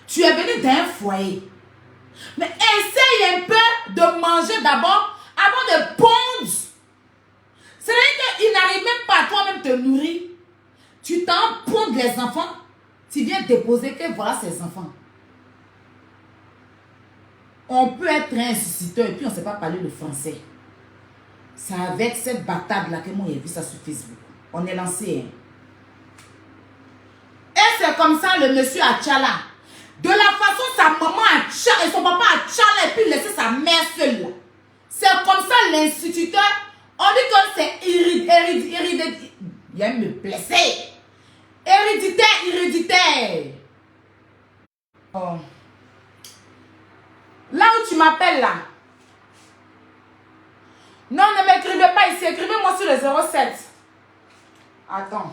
Tu es venu d'un foyer. Mais essaye un peu de manger d'abord avant de pondre. C'est-à-dire qu'il n'arrive même pas à toi-même te nourrir. Tu t'en pondes les enfants. Tu viens déposer que voilà ces enfants. On peut être un instituteur et puis on ne sait pas parler le français. C'est avec cette bâtarde-là que moi j'ai vu ça sur Facebook. On est lancé. Hein. Et c'est comme ça le monsieur à Tchala. De la façon sa maman a Tchala et son papa a Tchala et puis laisser sa mère seule là. C'est comme ça l'instituteur. On dit que c'est héréditaire. Il vient me blesser. Héréditaire. Oh. Là où tu m'appelles là. Non, ne m'écrivez pas ici. Écrivez-moi sur le 07. Attends.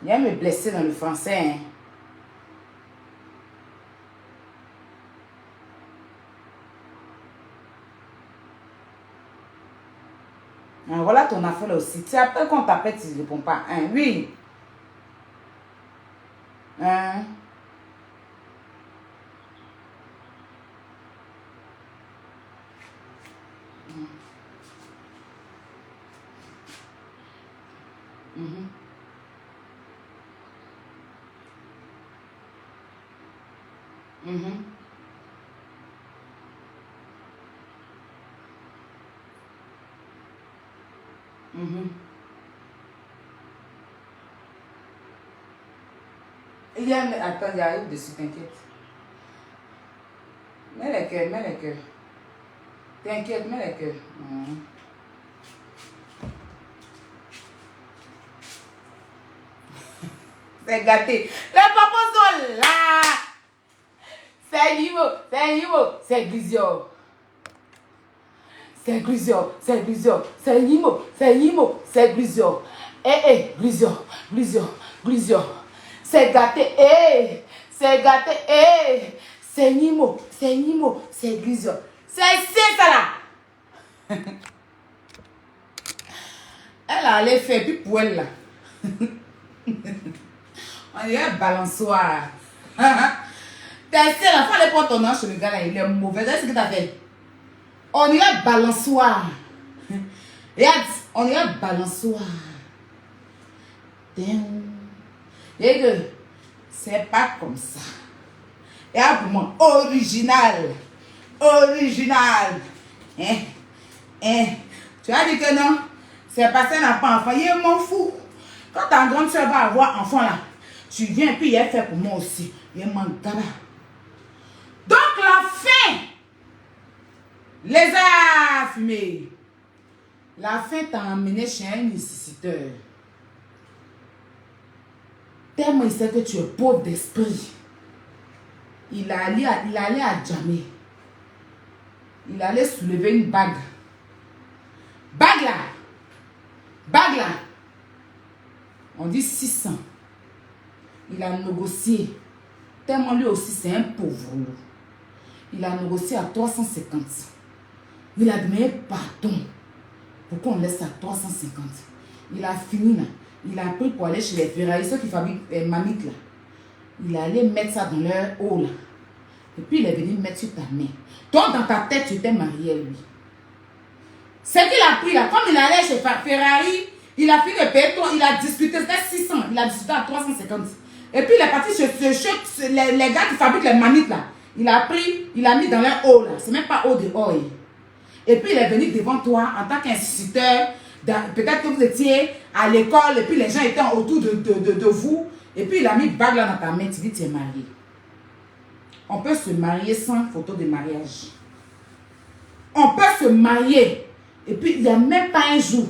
Il vient me blesser dans le français. Hein. Voilà ton affaire là aussi. Tu après qu'on t'appelle, tu ne réponds pas. Hein? Oui. Hein? Il y a... Attends, il y a une dessus, t'inquiète. Mets les cœurs, mets les cœurs. T'inquiète, mets les cœurs. C'est gâté. Les papas sont là. C'est Nimo, c'est Nimo, c'est Glizio. C'est Glizio, c'est Glizio, c'est Nimo, c'est Nimo, c'est Glizio. Glizio, Glizio, Glizio. C'est gâté, c'est gâté, c'est Nimo, c'est Glizio. C'est ça là. Elle a allé faire, puis pour elle là. On dirait balançoire. T'as essayé la fois de prendre ton nom chez le gars là, il est mauvais. C'est ce que t'as fait. On dirait balançoire. Regarde, on dirait balançoire. Et que c'est pas comme ça. Et pour moi, original. Original. Tu as dit que non? C'est parce qu'elle n'a pas enfant. Il m'en fout. Quand ta grande soeur va avoir enfant là, tu viens puis elle fait pour moi aussi. Il m'en gaba. Donc la faim Lézard fumé. La faim t'a emmené chez un nécessiteur. Tellement il sait que tu es pauvre d'esprit. Il allait à Djamé. Il allait soulever une bague. Bague là. Bague là. On dit 600. Il a négocié. Tellement lui aussi c'est un pauvre. Il a négocié à 350. Il a demandé pardon. Pourquoi on laisse à 350? Il a fini là. Il a pris pour aller chez les Ferrari, ceux qui fabriquent les mamites là. Il allait mettre ça dans leur eau là. Et puis il est venu mettre sur ta main. Toi dans ta tête tu étais marié à lui. C'est qu'il a pris là. Comme il allait chez Ferrari, il a fini de payer toi. Il a discuté, c'était 600. Il a discuté à 350. Et puis il est parti chez les gars qui fabriquent les mamites là. Il a pris, il a mis dans leur eau là. C'est même pas eau de oil. Et puis il est venu devant toi en tant qu'instituteur. Peut-être que vous étiez à l'école et puis les gens étaient autour de vous. Et puis il a mis bague là dans ta main. Tu dis tu es marié. On peut se marier sans photo de mariage. On peut se marier. Et puis il n'y a même pas un jour.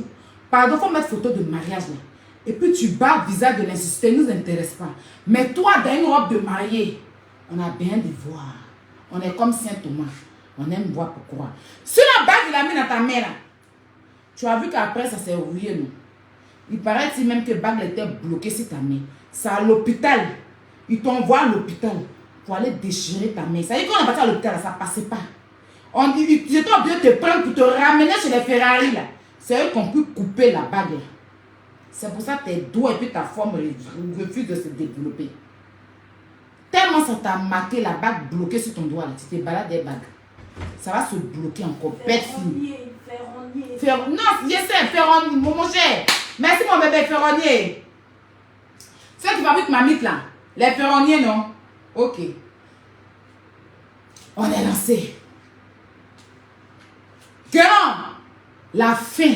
Pardon, il faut mettre photo de mariage là. Et puis tu bats le visage de l'instituteur. Il ne nous intéresse pas. Mais toi dans une robe de mariée, on a bien de voir. On est comme Saint Thomas. On aime voir pourquoi. Si la bague, il a mis dans ta main là, tu as vu qu'après ça s'est rouillé, non? Il paraît-il même que la bague était bloquée sur ta main. C'est à l'hôpital. Ils t'envoient à l'hôpital pour aller déchirer ta main. Ça veut dire qu'on est parti à l'hôpital, ça ne passait pas. Ils étaient obligés de te prendre pour te ramener chez les Ferrari là. C'est eux qui ont pu couper la bague là. C'est pour ça que tes doigts et puis ta forme refusent de se développer. Tellement ça t'a marqué la bague bloquée sur ton doigt là. Tu te balades des bagues. Ça va se bloquer encore. Ferronnier. Non, je sais, ferronnier, mon cher. Merci mon bébé ferronnier. Ceux qui fabriquent ma mythe là. Les ferronniers, non? Ok. On est lancé. Grand, la faim.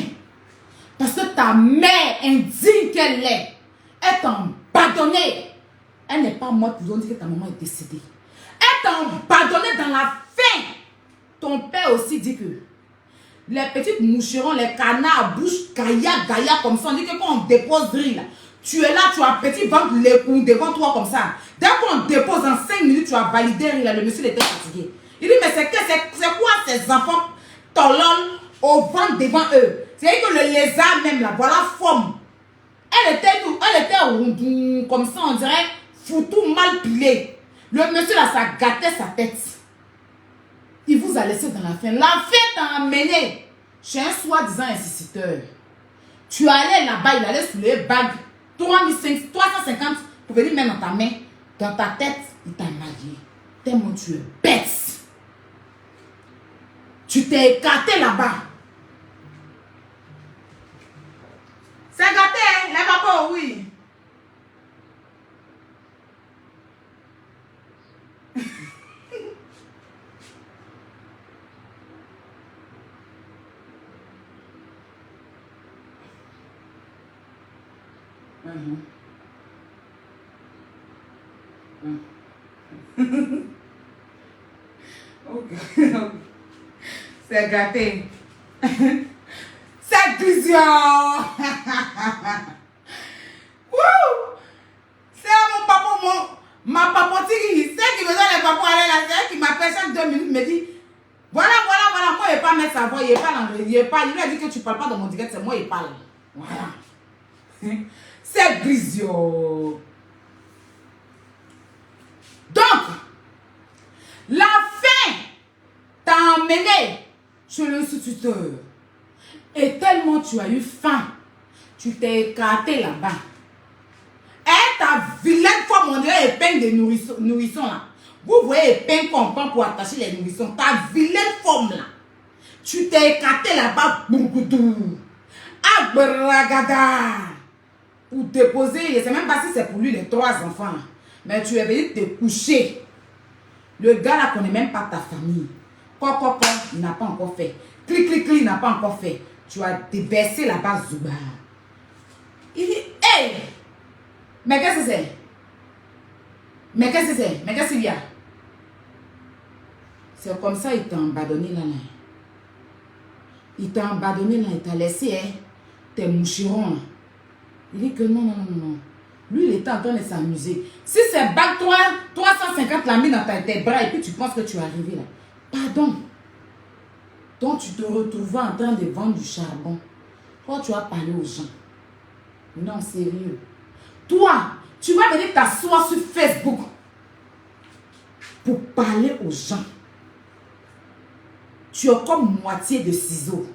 Parce que ta mère, indigne qu'elle est t'a pardonné. Elle n'est pas morte pour dire que ta maman est décédée. Elle t'a pardonné dans la faim. Ton père aussi dit que les petites moucherons, les canards à bouche gaïa comme ça, on dit que quand on dépose riz là, tu es là, tu as un petit ventre les coups devant toi comme ça. Dès qu'on dépose en 5 minutes, tu as validé riz là, le monsieur était fatigué. Il dit mais c'est quoi ces enfants tolons au ventre devant eux? C'est que le lézard même là, voilà forme. Elle était ronde comme ça, on dirait foutu mal pilé. Le monsieur là, ça gâtait sa tête. Il vous a laissé dans la faim. La faim t'a emmené chez un soi-disant instituteur. Tu allais là-bas, il allait sous les bagues. 350 pour venir mettre dans ta main. Dans ta tête, il t'a marié. Tellement tu es bête. Tu t'es écarté là-bas. C'est gâté, hein? Les papas, oui. C'est gâté. C'est vision. C'est mon papa, ma papotille. C'est qui me donne les papas aller là. C'est qui m'appelle chaque 2 minutes, me dit voilà. Moi, il ne pas mettre sa voix. Il parle anglais. Il lui a dit que tu ne parles pas dans mon direct. C'est moi, il parle. Voilà. C'est vision. Donc, la faim t'a emmené chez l'instituteur. Et tellement tu as eu faim, tu t'es écarté là-bas. Et ta vilaine forme, on dirait épingle de nourrissons là. Vous voyez épingle qu'on prend pour attacher les nourrissons. Ta vilaine forme là. Tu t'es écarté là-bas. Bourgoudou. Abragada. Pour déposer, je ne sais même pas si c'est pour lui les 3 enfants. Mais tu es venu te coucher. Le gars là connaît même pas ta famille. Quoi, il n'a pas encore fait. Clic, il n'a pas encore fait. Tu as déversé là-bas, Zouba. Il dit, hey! Mais qu'est-ce que c'est? Mais qu'est-ce que c'est? Mais qu'est-ce qu'il y a? C'est comme ça, il t'a abandonné là. Il t'a abandonné là, il t'a laissé, hein, tes mouchirons. Il dit que non, non, non, non. Lui, il était en train de s'amuser. Si c'est bac 350 la mis dans tes bras et puis tu penses que tu es arrivé là. Pardon. Donc tu te retrouvas en train de vendre du charbon. Toi, tu vas parler aux gens. Non, sérieux. Toi, tu vas venir t'asseoir sur Facebook pour parler aux gens. Tu es comme moitié de ciseaux.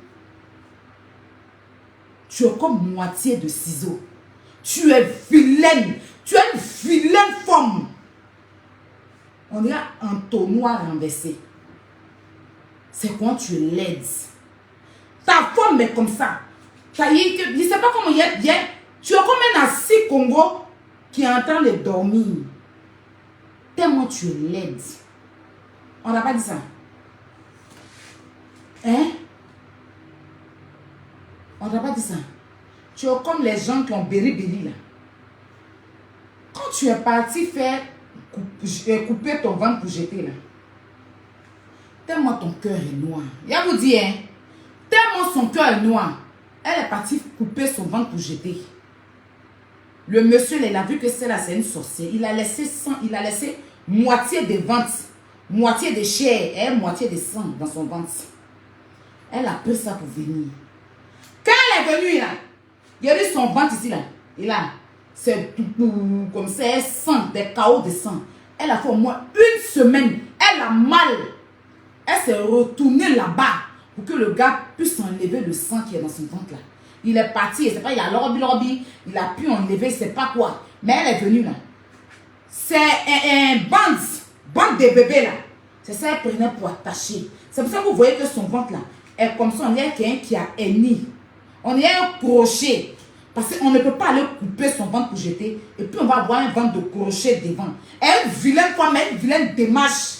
Tu es comme moitié de ciseaux. Tu es vilaine. Tu es une vilaine femme. On dirait un tonnoir renversé. C'est quand tu es laide. Ta femme est comme ça. Je ne sais pas comment il est bien. Tu es comme un assis Congo qui est en train de dormir. Tellement tu es laide. On n'a pas dit ça. Hein? On n'a pas dit ça. Tu es comme les gens qui ont béri là. Quand tu es parti faire couper ton ventre pour jeter là. Tellement ton cœur est noir. Il vous dit, hein? Tellement son cœur est noir. Elle est partie couper son ventre pour jeter. Le monsieur, il a vu que c'est une sorcière. Il a laissé moitié de ventre, moitié de chair et moitié de sang dans son ventre. Elle a pris ça pour venir. Quand elle est venue là, il y a eu son ventre ici là. Et là, c'est comme ça, sang, des chaos de sang. Elle a fait au moins une semaine. Elle a mal. Elle s'est retournée là-bas pour que le gars puisse enlever le sang qui est dans son ventre là. Il est parti, je sais pas, il y a lobby, il a pu enlever, je sais pas quoi. Mais elle est venue là. C'est un bande de bébés là. C'est ça qu'elle prenait pour attacher. C'est pour ça que vous voyez que son ventre là est comme ça. On dirait quelqu'un qui a henni. On dirait un crochet. Parce qu'on ne peut pas aller couper son ventre pour jeter. Et puis on va avoir un ventre de crochet devant. Elle est une vilaine femme, elle est une vilaine démarche.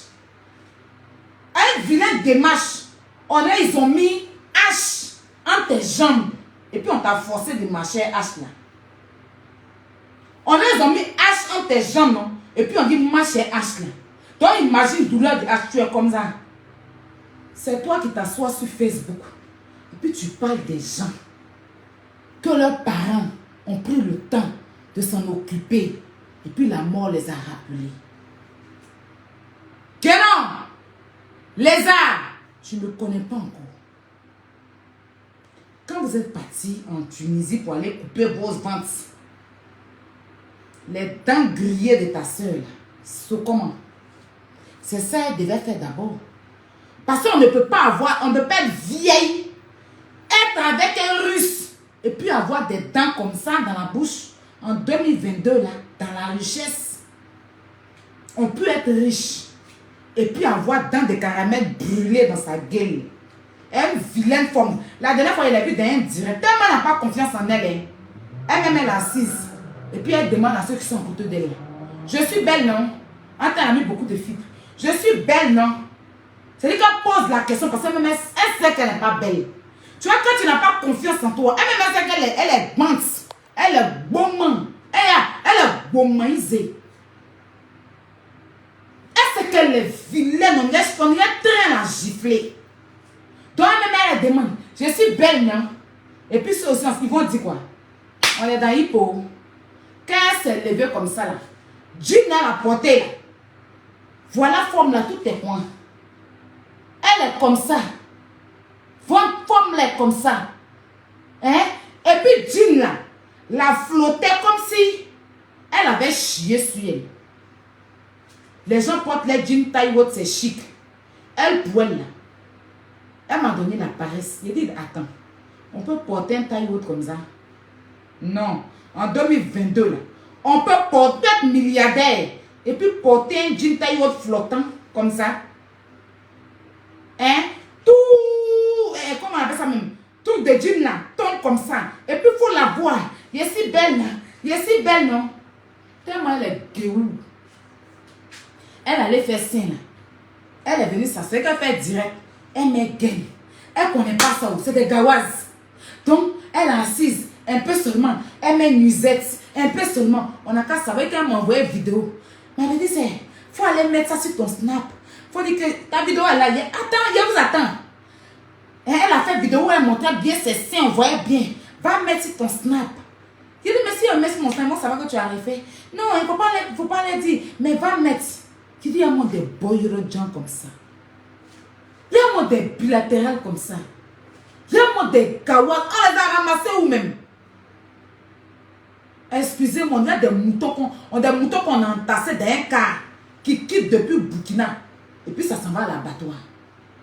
Elle est une vilaine démarche. Ils ont mis hache entre tes jambes. Et puis on t'a forcé de marcher hache là. Ils ont mis hache entre tes jambes. Non? Et puis on dit marcher hache là. Donc imagine douleur de hache, tu es comme ça. C'est toi qui t'assois sur Facebook. Et puis tu parles des gens que leurs parents ont pris le temps de s'en occuper. Et puis la mort les a rappelés. Que non! Lézard! Je ne connais pas encore. Quand vous êtes parti en Tunisie pour aller couper vos ventres, les dents grillées de ta soeur, c'est comment? C'est ça qu'elle devait faire d'abord. Parce qu'on ne peut pas être vieille, être avec un russe, et puis avoir des dents comme ça dans la bouche. En 2022, là, dans la richesse, on peut être riche, et puis avoir dents de caramel brûlées dans sa gueule. Elle est une vilaine femme. La dernière fois, elle a vu dans un direct. Tellement elle n'a pas confiance en elle. Hein. Elle-même, elle est assise. Et puis, elle demande à ceux qui sont à côté d'elle. Je suis belle, non? Elle a mis beaucoup de fibres. Je suis belle, non? C'est-à-dire qu'elle pose la question parce qu'elle sait qu'elle n'est pas belle. Tu vois, quand tu n'as pas confiance en toi, elle-même, elle sait qu'elle est bante. Elle est bonne. Elle est bonmaisée. Elle sait qu'elle est vilaine. On est très à gifler. Donc, elle demande, je suis belle, non? Et puis, ceux aussi, ils vont dire quoi? On est dans Hippo. Quand elle s'est levée comme ça, là, Jean a la portée, là. Voilà, forme là, tout est point. Elle est comme ça. Votre forme là est comme ça. Hein? Et puis, Jean là, la flottait comme si elle avait chié sur elle. Les gens portent les jeans taille haute, c'est chic. Elle poêle là. Elle m'a donné la paresse. J'ai dit, attends, on peut porter un taille haute comme ça? Non. En 2022, là, on peut porter être milliardaire et puis porter un jean taille haute flottant comme ça. Hein? Tout, comment on appelle ça même? Tout de jean là, tombe comme ça. Et puis, il faut la voir. Il est si belle là. Il est si belle, non? Tellement elle est gueulou. Elle allait faire ça là. Elle est venue s'asseoir. Qu'elle fait direct. Elle met gain. Elle ne connaît pas ça. C'est des gawazes. Donc, elle est assise. Un peu seulement. Elle met une nuisette. Un peu seulement. On a qu'à savoir qu'elle m'a envoyé une vidéo. Mais elle me dit, il faut aller mettre ça sur ton snap. Il faut dire que ta vidéo est là. Attends, je vous attends. Et elle a fait vidéo où elle montrait bien ses seins, on voyait bien. Va mettre sur ton snap. Il dit, mais si on met sur mon snap, ça va que tu as refait. Non, il ne faut pas les dire. Mais va mettre. Il dit, il y a moi des boys gens comme ça. Il y a moi des bilatérales comme ça. Il y a moi des kawas. On les a ramassés ou même. Excusez-moi, il y a des moutons qu'on a entassés dans un car qui quitte depuis Burkina. Et puis ça s'en va à l'abattoir.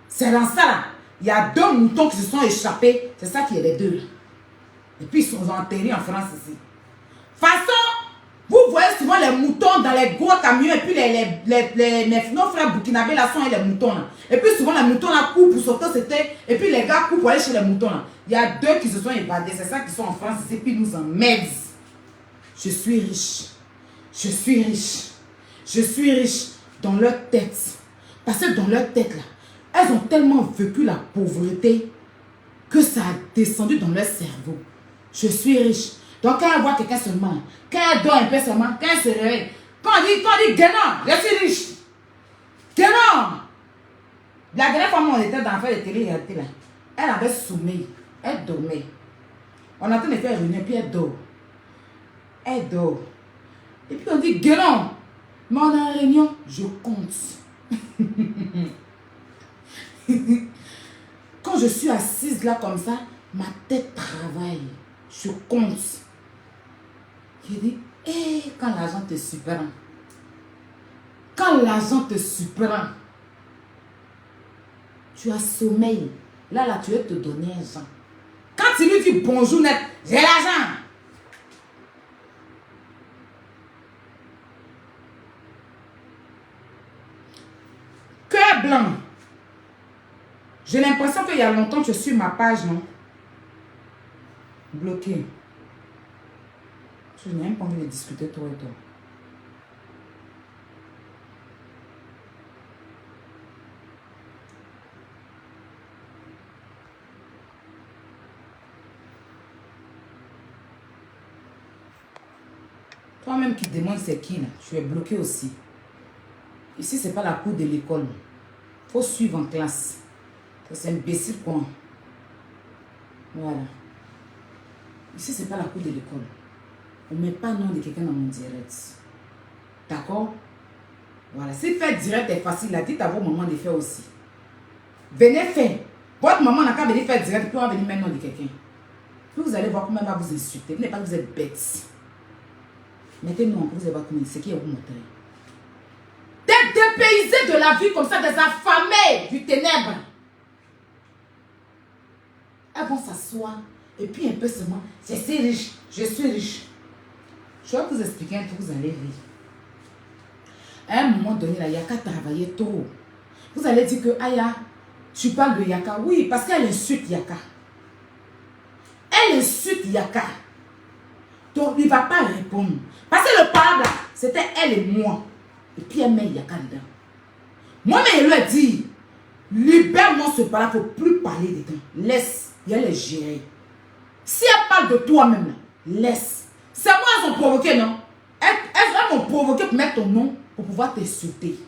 C'est dans ça là. Il y a 2 moutons qui se sont échappés. C'est ça qui est les 2 là. Et puis ils sont enterrés en France ici. Façon, vous voyez souvent les moutons dans les gros camions. Et puis nos frères burkinabés là sont les moutons là. Et puis souvent les moutons là coupent pour sauter. Et puis les gars coupent pour aller chez les moutons là. Il y a 2 qui se sont évadés. C'est ça qui sont en France ici. Et puis ils nous emmerdent. Je suis riche. Je suis riche. Je suis riche dans leur tête. Parce que dans leur tête là, elles ont tellement vécu la pauvreté que ça a descendu dans leur cerveau. Je suis riche. Donc quand elle voit quelqu'un seulement, quand elle dort un peu seulement, quand elle se réveille, quand elle dit Guénon, je suis riche. Guénon. La dernière fois on était dans l'affaire de télé-réalité là, elle avait sommeil. Elle dormait. On a en train de faire une réunion, puis elle dort. Elle dort. Et puis on dit Guénon. Mais on a une réunion, je compte. Quand je suis assise là comme ça, ma tête travaille. Je compte. Je dis, hé, quand l'argent te surprend. Quand l'argent te surprend, tu as sommeil. Là, tu veux te donner un genre. Quand tu lui dis bonjour net, j'ai l'argent. Cœur blanc. J'ai l'impression qu'il y a longtemps que je suis ma page, non? Bloqué. Je n'ai même pas envie de discuter toi et toi. Toi-même qui demandes c'est qui là, tu es bloqué aussi. Ici, ce n'est pas la cour de l'école. Il faut suivre en classe. C'est imbécile quoi. Voilà. Ici, ce n'est pas la cour de l'école. On ne met pas le nom de quelqu'un dans mon direct. D'accord? Voilà. Si faire direct est facile, là, dites à vos mamans de faire aussi. Venez faire. Votre maman n'a qu'à venir faire direct, puis on va venir mettre le nom de quelqu'un. Puis vous allez voir comment elle va vous insulter. Vous n'êtes pas que vous êtes bêtes. Mettez-nous, vous allez voir comment c'est qui est vous montrer. D'être dépaysé de la vie comme ça, des affamés du ténèbre. Elles vont s'asseoir et puis un peu seulement, c'est si riche, je suis riche. Je vais vous expliquer un truc, vous allez rire. À un moment donné, la Yaka travaillait trop. Vous allez dire que Aya, tu parles de Yaka. Oui, parce qu'elle insulte Yaka. Elle insulte Yaka. Donc, il ne va pas répondre. Parce que le parle là, c'était elle et moi. Et puis elle met Yaka dedans. Moi-même, elle lui a dit, libère-moi ce parle, il ne faut plus parler dedans. Laisse, il y a les gérer. Si elle parle de toi-même, laisse. C'est moi elles ont provoqué, non? Elles m'ont provoqué pour mettre ton nom, pour pouvoir t'insulter.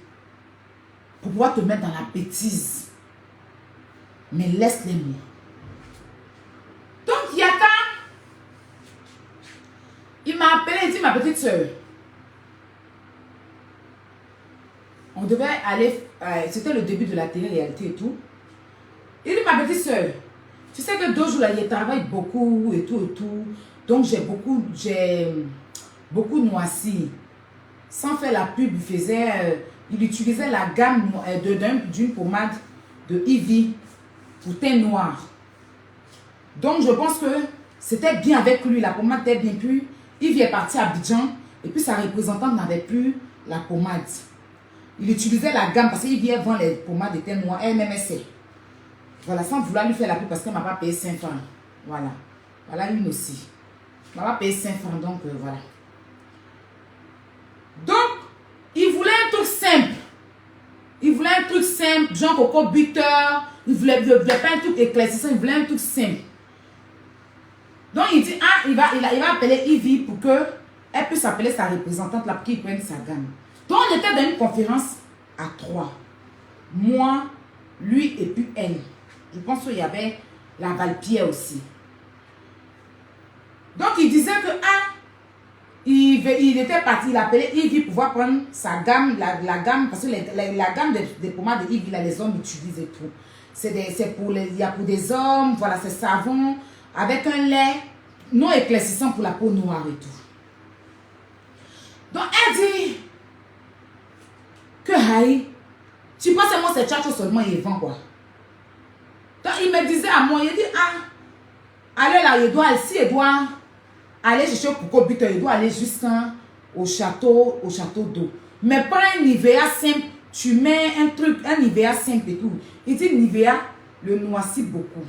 Pour pouvoir te mettre dans la bêtise. Mais laisse-les moi. Donc Yaka, il m'a appelé, il dit ma petite soeur. On devait aller, c'était le début de la télé-réalité et tout. Il dit ma petite soeur, tu sais que 2 jours là, il travaille beaucoup et tout et tout. Donc j'ai beaucoup noirci. Sans faire la pub, il utilisait la gamme d'une pommade de Ivy pour teint noir. Donc je pense que c'était bien avec lui, la pommade était bien pure. Ivy est parti à Abidjan et puis sa représentante n'avait plus la pommade. Il utilisait la gamme parce qu'il vient vendre les pommades de teint noir, elle-même essaie. Voilà, sans vouloir lui faire la pub parce qu'elle ne m'a pas payé 5 francs. Voilà. Voilà une aussi. Elle m'a pas payé 5 francs, donc voilà. Donc, il voulait un truc simple. Il voulait un truc simple, genre coco buteur. Il voulait pas un truc éclaircissant, il voulait un truc simple. Donc, il dit, ah, il va appeler Ivy pour qu'elle puisse appeler sa représentante là pour qu'il prenne sa gamme. Donc, on était dans une conférence à 3. Moi, lui et puis elle. Je pense qu'il y avait la Valpierre aussi. Donc, il disait que, il était parti, il appelait Yves pour pouvoir prendre sa gamme, la gamme, parce que la gamme des pommades de Yves, là, les hommes utilisent et tout. C'est pour il y a pour des hommes, voilà, c'est savon, avec un lait non éclaircissant pour la peau noire et tout. Donc, elle dit que, tu penses que moi, c'est tchatcho seulement, il vend quoi. Donc, il me disait à moi, il dit, allez là, il doit aller chercher Coco Butter, il doit aller jusqu'au château d'eau. Mais pas un Nivea simple, tu mets un Nivea simple et tout. Il dit Nivea le noircit beaucoup.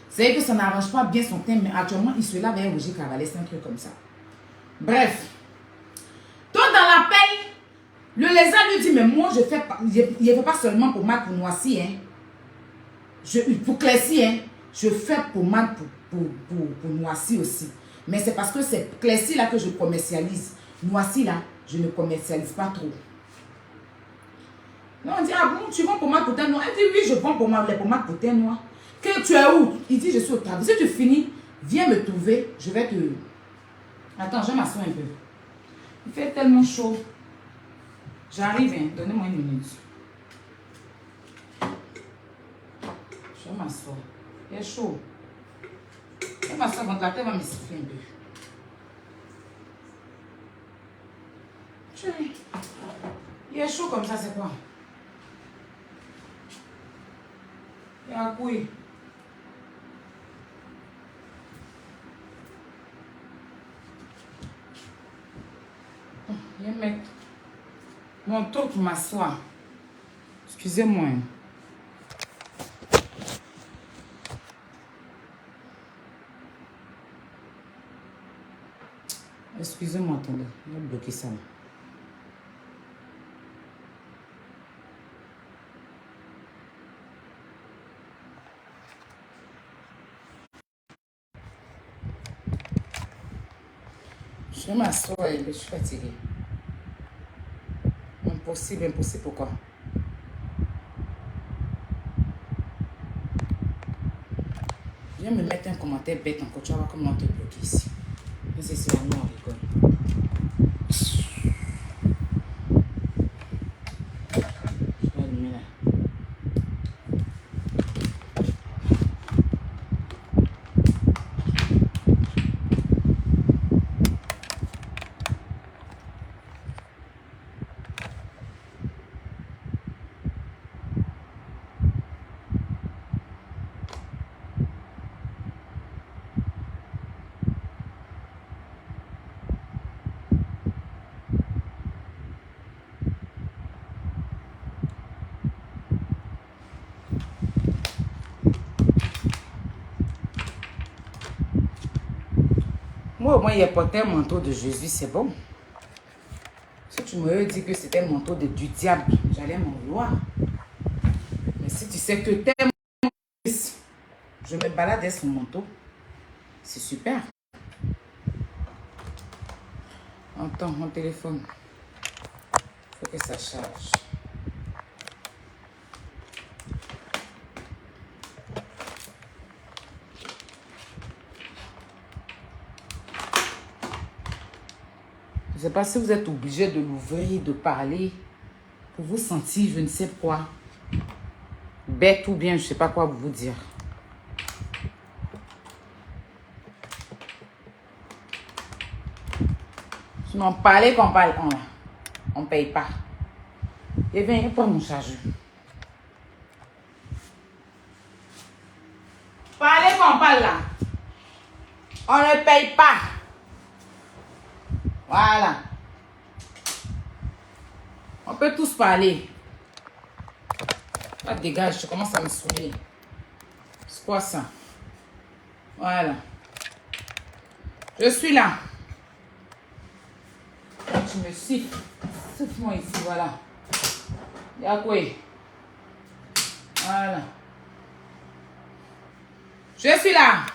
C'est que ça n'arrange pas bien son teint, mais actuellement, il se lave avec un rouge cavalet, c'est un truc comme ça. Bref. Donc, dans l'appel, le lézard lui dit, mais moi, je ne fais pas seulement pommade pour noircir, pour claircir, je fais pommade pour noircir aussi. Mais c'est parce que c'est claircir là que je commercialise. Noircir là, je ne commercialise pas trop. Donc, on dit, ah bon, tu vends pommade pour teint noir? Elle dit, oui, je vends les pommades pour teint noir. Que tu es où? Il dit, je suis au travail. Si tu finis, viens me trouver, je vais te... Attends, je m'assois un peu. Il fait tellement chaud. J'arrive, hein. Donnez-moi une minute. Je m'assois. Il est chaud. Je m'assois, mon la tête va me siffler un peu. Il est chaud comme ça, c'est quoi? Il y a un couille. Je vais mettre mon tour pour m'asseoir. Excusez-moi. Excusez-moi, attendez. Je vais bloquer ça. Je vais m'asseoir et je suis fatiguée. Impossible, impossible, pourquoi? Viens me mettre un commentaire bête encore, tu vas voir comment te bloquer ici. C'est la noire, rigole. Je vais allumer là. Moi, au moins, il a porté un manteau de Jésus, c'est bon. Si tu me dis que c'était un manteau du diable, j'allais m'en vouloir. Mais si tu sais que t'aimes, je me baladais son manteau. C'est super. Attends, mon téléphone. Il faut que ça charge. Je ne sais pas si vous êtes obligé de l'ouvrir, de parler, pour vous sentir, je ne sais quoi, bête ou bien, je ne sais pas quoi vous dire. Sinon, parler qu'on parle, on ne paye pas. Et viens, prends mon chargeur. Parler qu'on parle là, on ne paye pas. Voilà. On peut tous parler. Ah, dégage, je commence à me saouler. C'est quoi ça? Voilà. Je suis là. Tu me siffles. Siffle-moi ici, voilà. Y'a quoi? Voilà. Je suis là.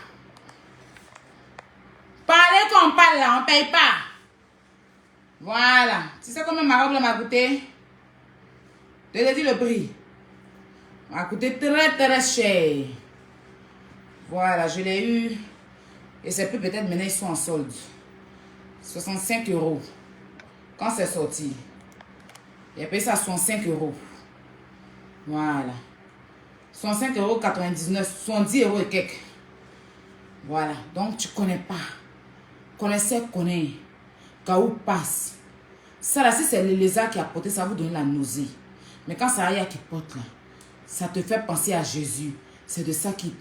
Parlez qu'on parle là, on ne paye pas. Voilà. Tu sais combien ma robe m'a coûté? Je te dis le prix. m'a coûté très très cher. Voilà, je l'ai eu. Et c'est plus peut-être maintenant ils sont en solde. 65 €. Quand c'est sorti. J'ai payé ça à 65 €. Voilà. 65,99 €. 70 € et quelques. Voilà. Donc tu connais pas. Connaissez, connais. Kaou passe. Ça là, si c'est le lézard qui a porté, ça va vous donner la nausée. Mais quand c'est Aya qui porte là, ça te fait penser à Jésus. C'est de ça qu'il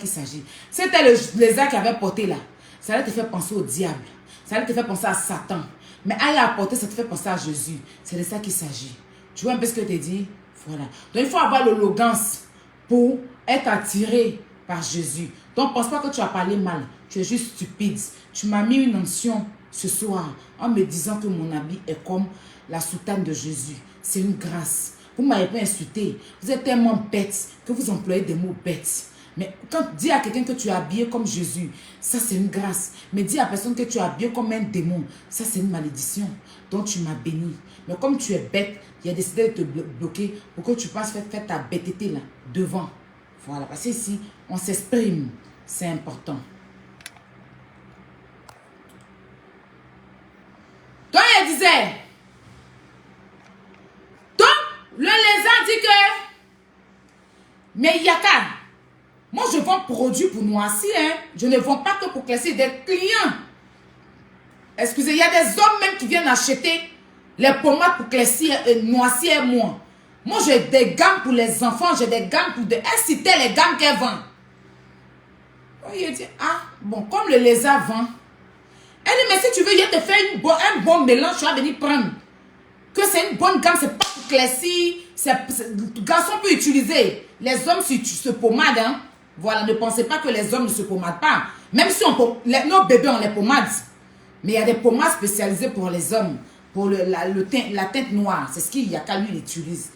s'agit. Si c'était le lézard qui avait porté là, ça allait te faire penser au diable. Ça allait te faire penser à Satan. Mais Aya a porté, ça te fait penser à Jésus. C'est de ça qu'il s'agit. Tu vois un peu ce que je te dis? Voilà. Donc il faut avoir l'élégance pour être attiré par Jésus. Donc pense pas que tu as parlé mal. Tu es juste stupide. Tu m'as mis une onction ce soir en me disant que mon habit est comme la soutane de Jésus. C'est une grâce. Vous ne m'avez pas insulté. Vous êtes tellement bête que vous employez des mots bêtes. Mais quand dis à quelqu'un que tu es habillé comme Jésus, ça c'est une grâce. Mais dis à la personne que tu es habillé comme un démon, ça c'est une malédiction. Donc tu m'as béni. Mais comme tu es bête, il a décidé de te bloquer pour que tu passes faire ta bêteté là, devant. Voilà, parce que ici, on s'exprime. C'est important. Donc elle disait, le lézard dit que, mais Yaka, moi je vends produits pour noircir, hein. Je ne vends pas que pour classer des clients. Excusez, il y a des hommes même qui viennent acheter les pommades pour classer noircir moi. Moi j'ai des gammes pour les enfants, j'ai des gammes pour elle citait les gammes qu'elle vend. Il dit, ah bon, comme le lézard vend, elle dit, mais si tu veux, il te fait un bon mélange, tu vas venir prendre. Que c'est une bonne gamme, c'est pas pour classer, le garçon peut utiliser. Les hommes se pommadent, hein. Voilà, ne pensez pas que les hommes ne se pommadent pas. Même si nos bébés ont les pommades. Mais il y a des pommades spécialisées pour les hommes, pour la teinte noire. C'est ce qu'il y a qu'à lui utilise.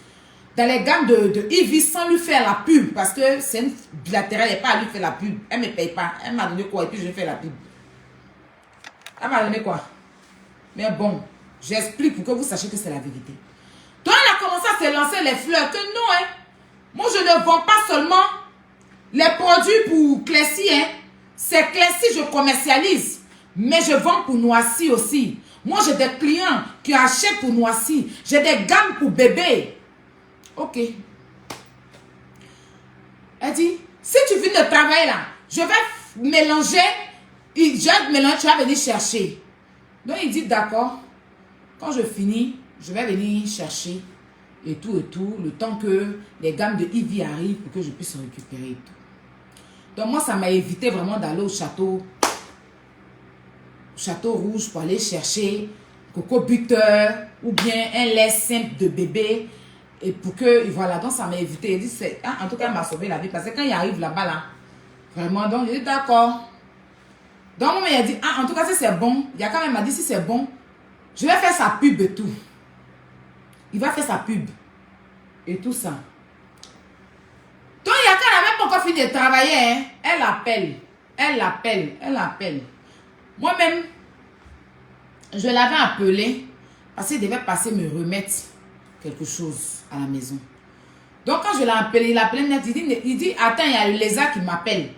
Dans les gammes de Ivy, sans lui faire la pub, parce que c'est une bilatérale, elle n'est pas à lui faire la pub. Elle ne me paye pas. Elle m'a donné quoi et puis je lui fais la pub. Elle m'a donné quoi? Mais bon, j'explique pour que vous sachiez que c'est la vérité. Donc elle a commencé à se lancer les fleurs. Que non, hein. Moi, je ne vends pas seulement les produits pour Clessy, hein. C'est Clessy, je commercialise. Mais je vends pour Noisy aussi. Moi, j'ai des clients qui achètent pour Noisy. J'ai des gammes pour bébé. Ok. Elle dit, si tu viens de travailler là, je vais mélanger. Je vais mélanger, tu vas venir chercher. Donc, il dit, d'accord. Quand je finis, je vais venir chercher et tout, le temps que les gammes de Ivy arrivent pour que je puisse récupérer et tout. Donc, moi, ça m'a évité vraiment d'aller au château rouge pour aller chercher coco butter ou bien un lait simple de bébé. Et pour que, voilà, donc ça m'a évité. Il dit, en tout cas, elle m'a sauvé la vie parce que quand il arrive là-bas, là, vraiment, donc, il dit, d'accord. Donc, moi, il a dit, en tout cas, si c'est bon, il y a quand même m'a dit, si c'est bon, je vais faire sa pub et tout. Il va faire sa pub. Et tout ça. Donc, il y a quand même pas encore fini de travailler, hein. Elle l'appelle. Moi-même, je l'avais appelé parce qu'il devait passer me remettre quelque chose à la maison. Donc, quand je l'ai appelé, il dit, attends, il y a le lézard qui m'appelle,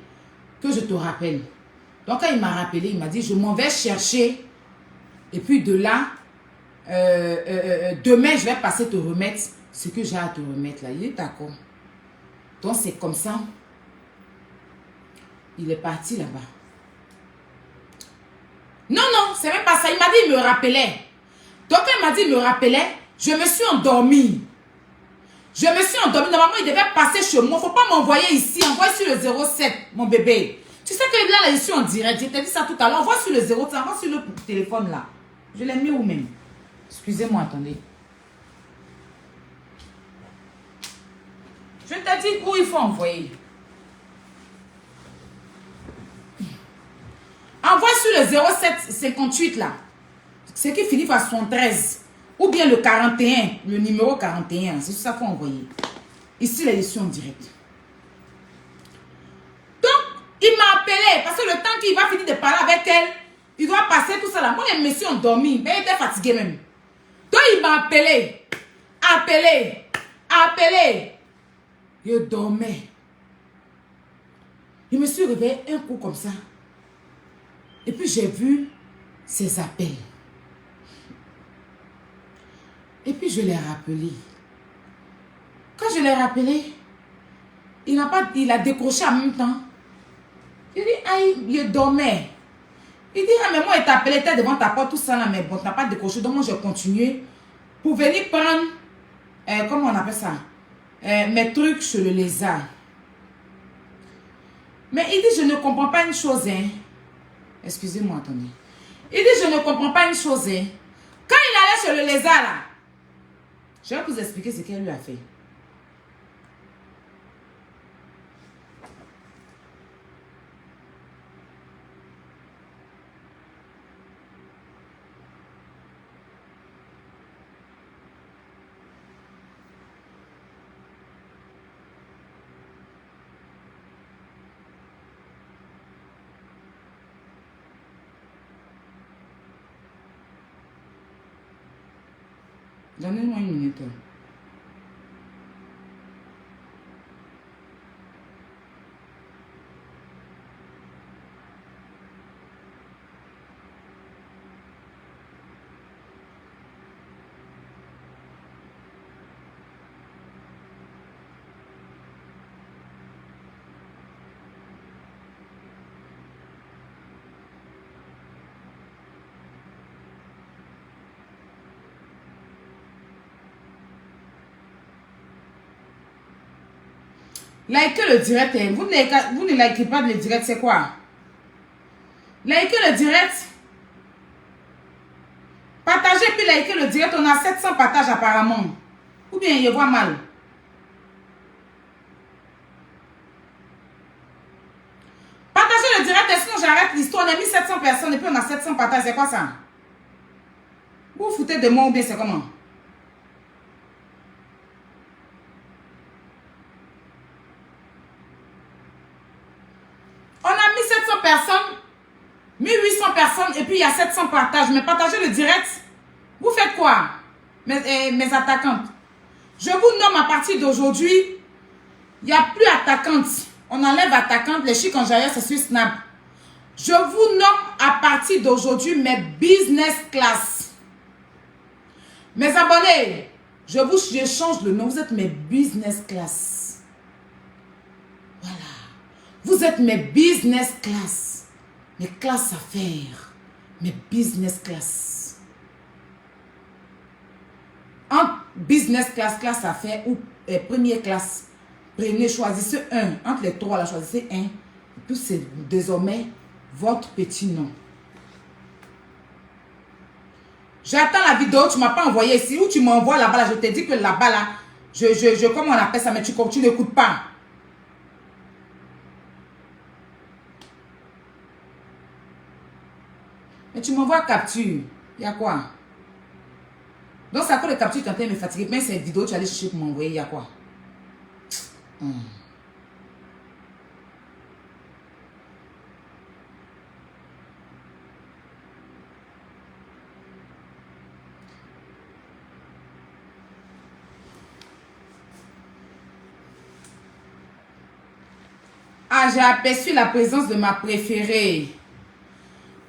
que je te rappelle. Donc, quand il m'a rappelé, il m'a dit, je m'en vais chercher. Et puis de là, demain, je vais passer te remettre ce que j'ai à te remettre là. Il est d'accord. Donc, c'est comme ça. Il est parti là-bas. Non, c'est même pas ça. Il m'a dit, il me rappelait. Donc, quand il m'a dit, il me rappelait, je me suis endormie. Normalement, il devait passer chez moi. Il ne faut pas m'envoyer ici. Envoie sur le 07, mon bébé. Tu sais que là, je suis en direct. Je t'ai dit ça tout à l'heure. Envoie sur le 07, envoie sur le téléphone là. Je l'ai mis où même? Excusez-moi, attendez. Je t'ai dit où il faut envoyer. Envoie sur le 0758 là. C'est qui finit par 73. Ou bien le 41. Le numéro 41. C'est ça qu'il faut envoyer. Ici, là, je suis en direct. Donc, il m'a appelé. Parce que le temps qu'il va finir de parler avec elle, il doit passer tout ça là. Moi, les messieurs ont dormi. Mais il était fatigué même. Donc, il m'a appelé. Je dormais. Je me suis réveillée un coup comme ça. Et puis j'ai vu ses appels. Et puis je l'ai rappelé. Quand je l'ai rappelé, il a décroché en même temps. Il dit, aïe, je dormais. Il dit, ah, mais moi, il t'appelait, t'es devant ta porte, tout ça là, mais bon, t'as pas décroché. Donc moi, j'ai continué pour venir prendre, comment on appelle ça, mes trucs sur le lézard. Mais il dit, je ne comprends pas une chose, hein. Excusez-moi, attendez. Il dit, je ne comprends pas une chose, hein. Quand il allait sur le lézard, là, je vais vous expliquer ce qu'elle lui a fait. Donnez-moi une minute. Likez le direct. Vous ne likez pas le direct, c'est quoi? Likez le direct. Partagez puis likez le direct. On a 700 partages apparemment. Ou bien je vois mal. Partagez le direct et sinon j'arrête l'histoire. On a mis 700 personnes et puis on a 700 partages. C'est quoi ça? Vous vous foutez de moi ou bien c'est comment? On a mis 700 personnes, 1800 personnes et puis il y a 700 partages. Mais partagez le direct. Vous faites quoi, mes attaquantes? Je vous nomme à partir d'aujourd'hui. Il n'y a plus attaquante. On enlève attaquante. Les chics en jaillit, c'est sur Snap. Je vous nomme à partir d'aujourd'hui mes business class. Mes abonnés, je change le nom. Vous êtes mes business class. Voilà. Vous êtes mes business class. Mes classes affaires. Mes business class. Entre business class, classe affaires ou première classe, prenez, choisissez un. Entre les trois, là, choisissez un. Et puis c'est désormais votre petit nom. J'attends la vidéo, tu ne m'as pas envoyé ici. Ou tu m'envoies là-bas, là, je te dis que là-bas, là, comment on appelle ça, mais tu n'écoutes pas. Mais tu m'envoies capture. Il y a quoi? Donc, c'est à cause de capture, tu es en train de me fatiguer. Mais cette vidéo, tu allais chercher pour m'envoyer. Il y a quoi? Ah, j'ai aperçu la présence de ma préférée.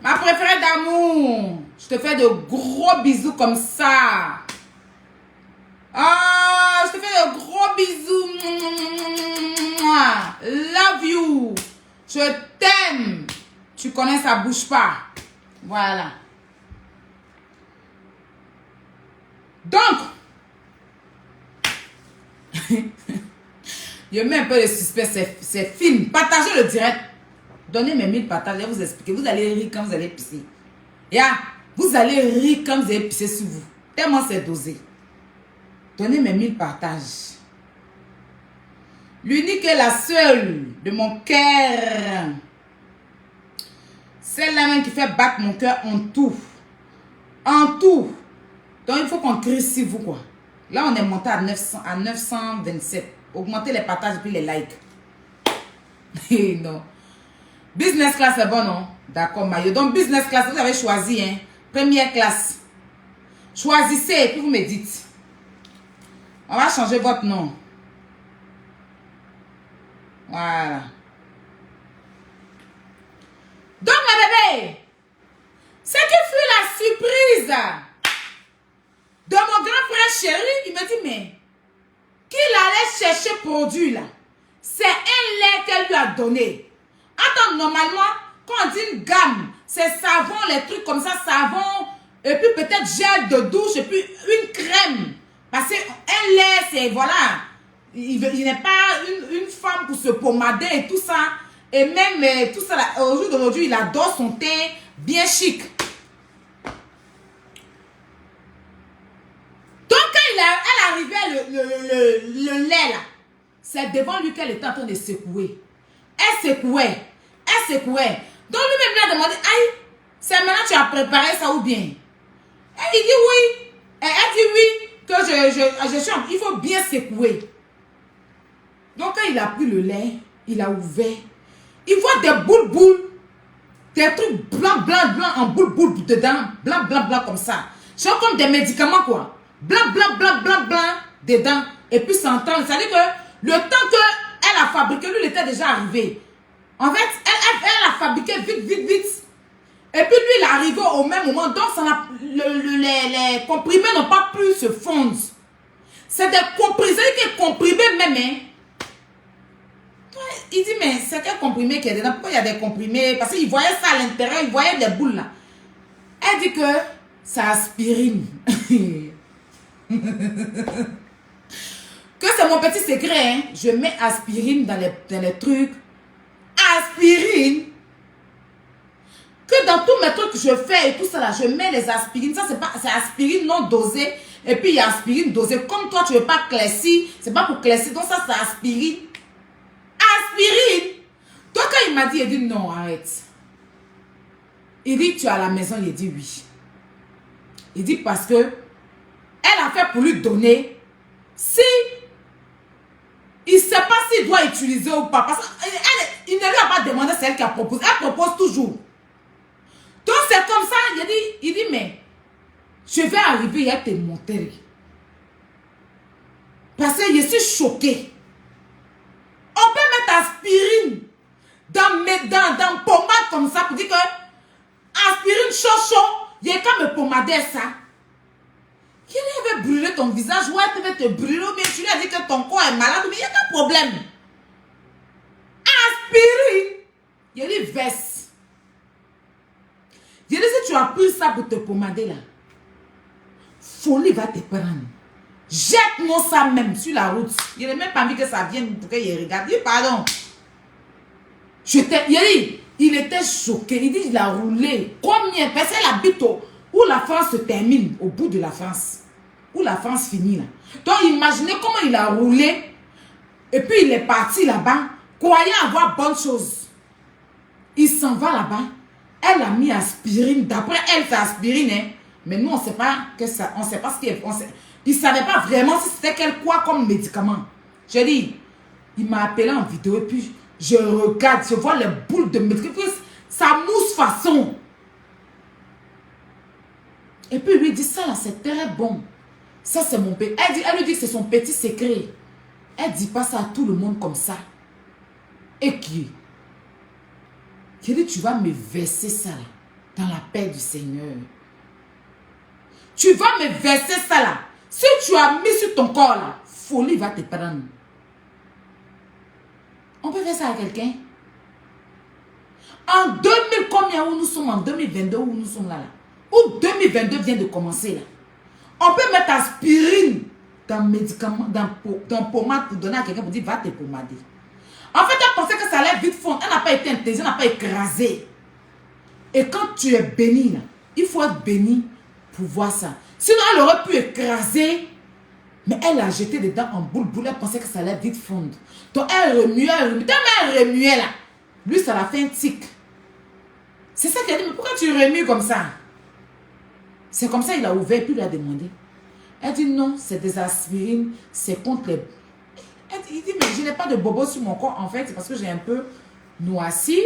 Ma préférée d'amour. Je te fais de gros bisous comme ça. Ah, je te fais de gros bisous. Love you. Je t'aime. Tu connais, ça bouge pas. Voilà. Donc, je mets un peu de suspense, c'est film. Partagez le direct. Donnez mes 1000 partages, je vais vous expliquer. Vous allez rire quand vous allez pisser. Vous allez rire quand vous allez pisser sur vous. Tellement c'est dosé. Donnez mes 1000 partages. L'unique est la seule de mon cœur. Celle-là même qui fait battre mon cœur en tout. En tout. Donc il faut qu'on crie sur vous quoi. Là on est monté à 927. Augmentez les partages et puis les likes. Non. Business class c'est bon non? D'accord Mario. Donc business class vous avez choisi hein. Première classe. Choisissez et puis vous me dites. On va changer votre nom. Voilà. Donc, ma bébé, ce qui fut la surprise de mon grand frère chéri, il me dit, mais qu'il allait chercher produit là. C'est un lait qu'elle lui a donné. Attends, normalement, quand on dit une gamme, c'est savon, les trucs comme ça, savon, et puis peut-être gel de douche, et puis une crème. Parce qu'un lait, c'est, voilà, il n'est pas une femme pour se pommader et tout ça. Et même tout ça, là, au jour d'aujourd'hui, il adore son teint bien chic. Donc, quand elle arrivait, le lait là, c'est devant lui qu'elle était en train de secouer. Elle secouait. Elle secouait. Donc, lui-même lui a demandé, aïe, c'est maintenant que tu as préparé ça ou bien? Elle dit oui. Elle dit oui, que je chante. Il faut bien secouer. Donc, quand il a pris le lait, il a ouvert. Il voit des boules, des trucs blancs en boules dedans. Blanc comme ça. C'est comme des médicaments quoi. Blanc dedans. Et puis ça entend. C'est-à-dire que le temps qu'elle a fabriqué, lui, il était déjà arrivé. En fait, elle a fabriqué vite. Et puis lui, il est arrivé au même moment. Donc, les comprimés n'ont pas pu se fondre. C'est des comprimés même. Hein. Il dit, mais c'est quel comprimé qui est dedans? Pourquoi il y a des comprimés? Parce qu'il voyait ça à l'intérieur, il voyait des boules là. Elle dit que c'est aspirine. Que c'est mon petit secret. Hein? Je mets aspirine dans les trucs. Aspirine. Que dans tous mes trucs que je fais et tout ça là, je mets les aspirines. Ça, c'est aspirine non dosée. Et puis il y a aspirine dosée. Comme toi, tu ne veux pas clair-ci. C'est pas pour clair-ci. Donc ça, c'est aspirine. Aspirine. Donc quand il m'a dit, il dit non, arrête. Il dit, tu es à la maison. Il dit oui. Il dit parce que elle a fait pour lui donner. Si il ne sait pas s'il doit utiliser ou pas. Parce qu'il ne lui a pas demandé, c'est elle qui a proposé. Elle propose toujours. Donc c'est comme ça, il dit, mais je vais arriver à te montrer. Parce que je suis choquée. On peut mettre aspirine dans pommade comme ça pour dire que aspirine chaud, il y a qu'à me pommader ça. Qui avait brûlé ton visage, ou elle devait te brûler, ou bien tu lui as dit que ton corps est malade, mais il n'y a pas de problème. Aspirine. Il dit verse. Je dis si tu as pris ça pour te pommader là, folie va te prendre. Jette-moi ça même sur la route. Il n'a même pas envie que ça vienne pour qu'il regarde. Il dit pardon. Il était choqué. Il dit il a roulé. Combien? Parce qu'elle habite où la France se termine, au bout de la France. Où la France finit là. Donc imaginez comment il a roulé. Et puis il est parti là-bas. Croyant avoir bonne chose. Il s'en va là-bas. Elle a mis aspirine. D'après elle, c'est aspirine. Hein. Mais nous, on ne sait pas que ça. On ne sait pas ce qu'il est. Il ne savait pas vraiment si c'était quel quoi comme médicament. J'ai dit, il m'a appelé en vidéo et puis je regarde, je vois les boules de médicaments. Ça mousse façon. Et puis il lui dit, ça là, c'est très bon. Ça, c'est mon petit. Elle lui dit que c'est son petit secret. Elle ne dit pas ça à tout le monde comme ça. Et qui? J'ai dit, tu vas me verser ça là, dans la paix du Seigneur. Tu vas me verser ça là. Si tu as mis sur ton corps là, folie va te prendre. On peut faire ça à quelqu'un? En 2000, combien où nous sommes en 2022 où nous sommes là? Où 2022 vient de commencer là. On peut mettre aspirine dans médicament, dans pommade pour donner à quelqu'un pour dire va te pommader. En fait, elle pensait que ça allait vite fondre. Elle n'a pas été intelligente, elle n'a pas écrasé. Et quand tu es béni là, il faut être béni pour voir ça. Sinon, elle aurait pu écraser, mais elle a jeté dedans en boule. Elle pensait que ça allait vite fondre. Donc, elle remuait. Tellement elle remuait là, lui, ça l'a fait un tic. C'est ça qu'elle a dit, mais pourquoi tu remues comme ça? C'est comme ça il a ouvert, puis il a demandé. Elle dit non, c'est des aspirines, c'est contre les... Il dit, mais je n'ai pas de bobo sur mon corps. En fait, c'est parce que j'ai un peu noirci.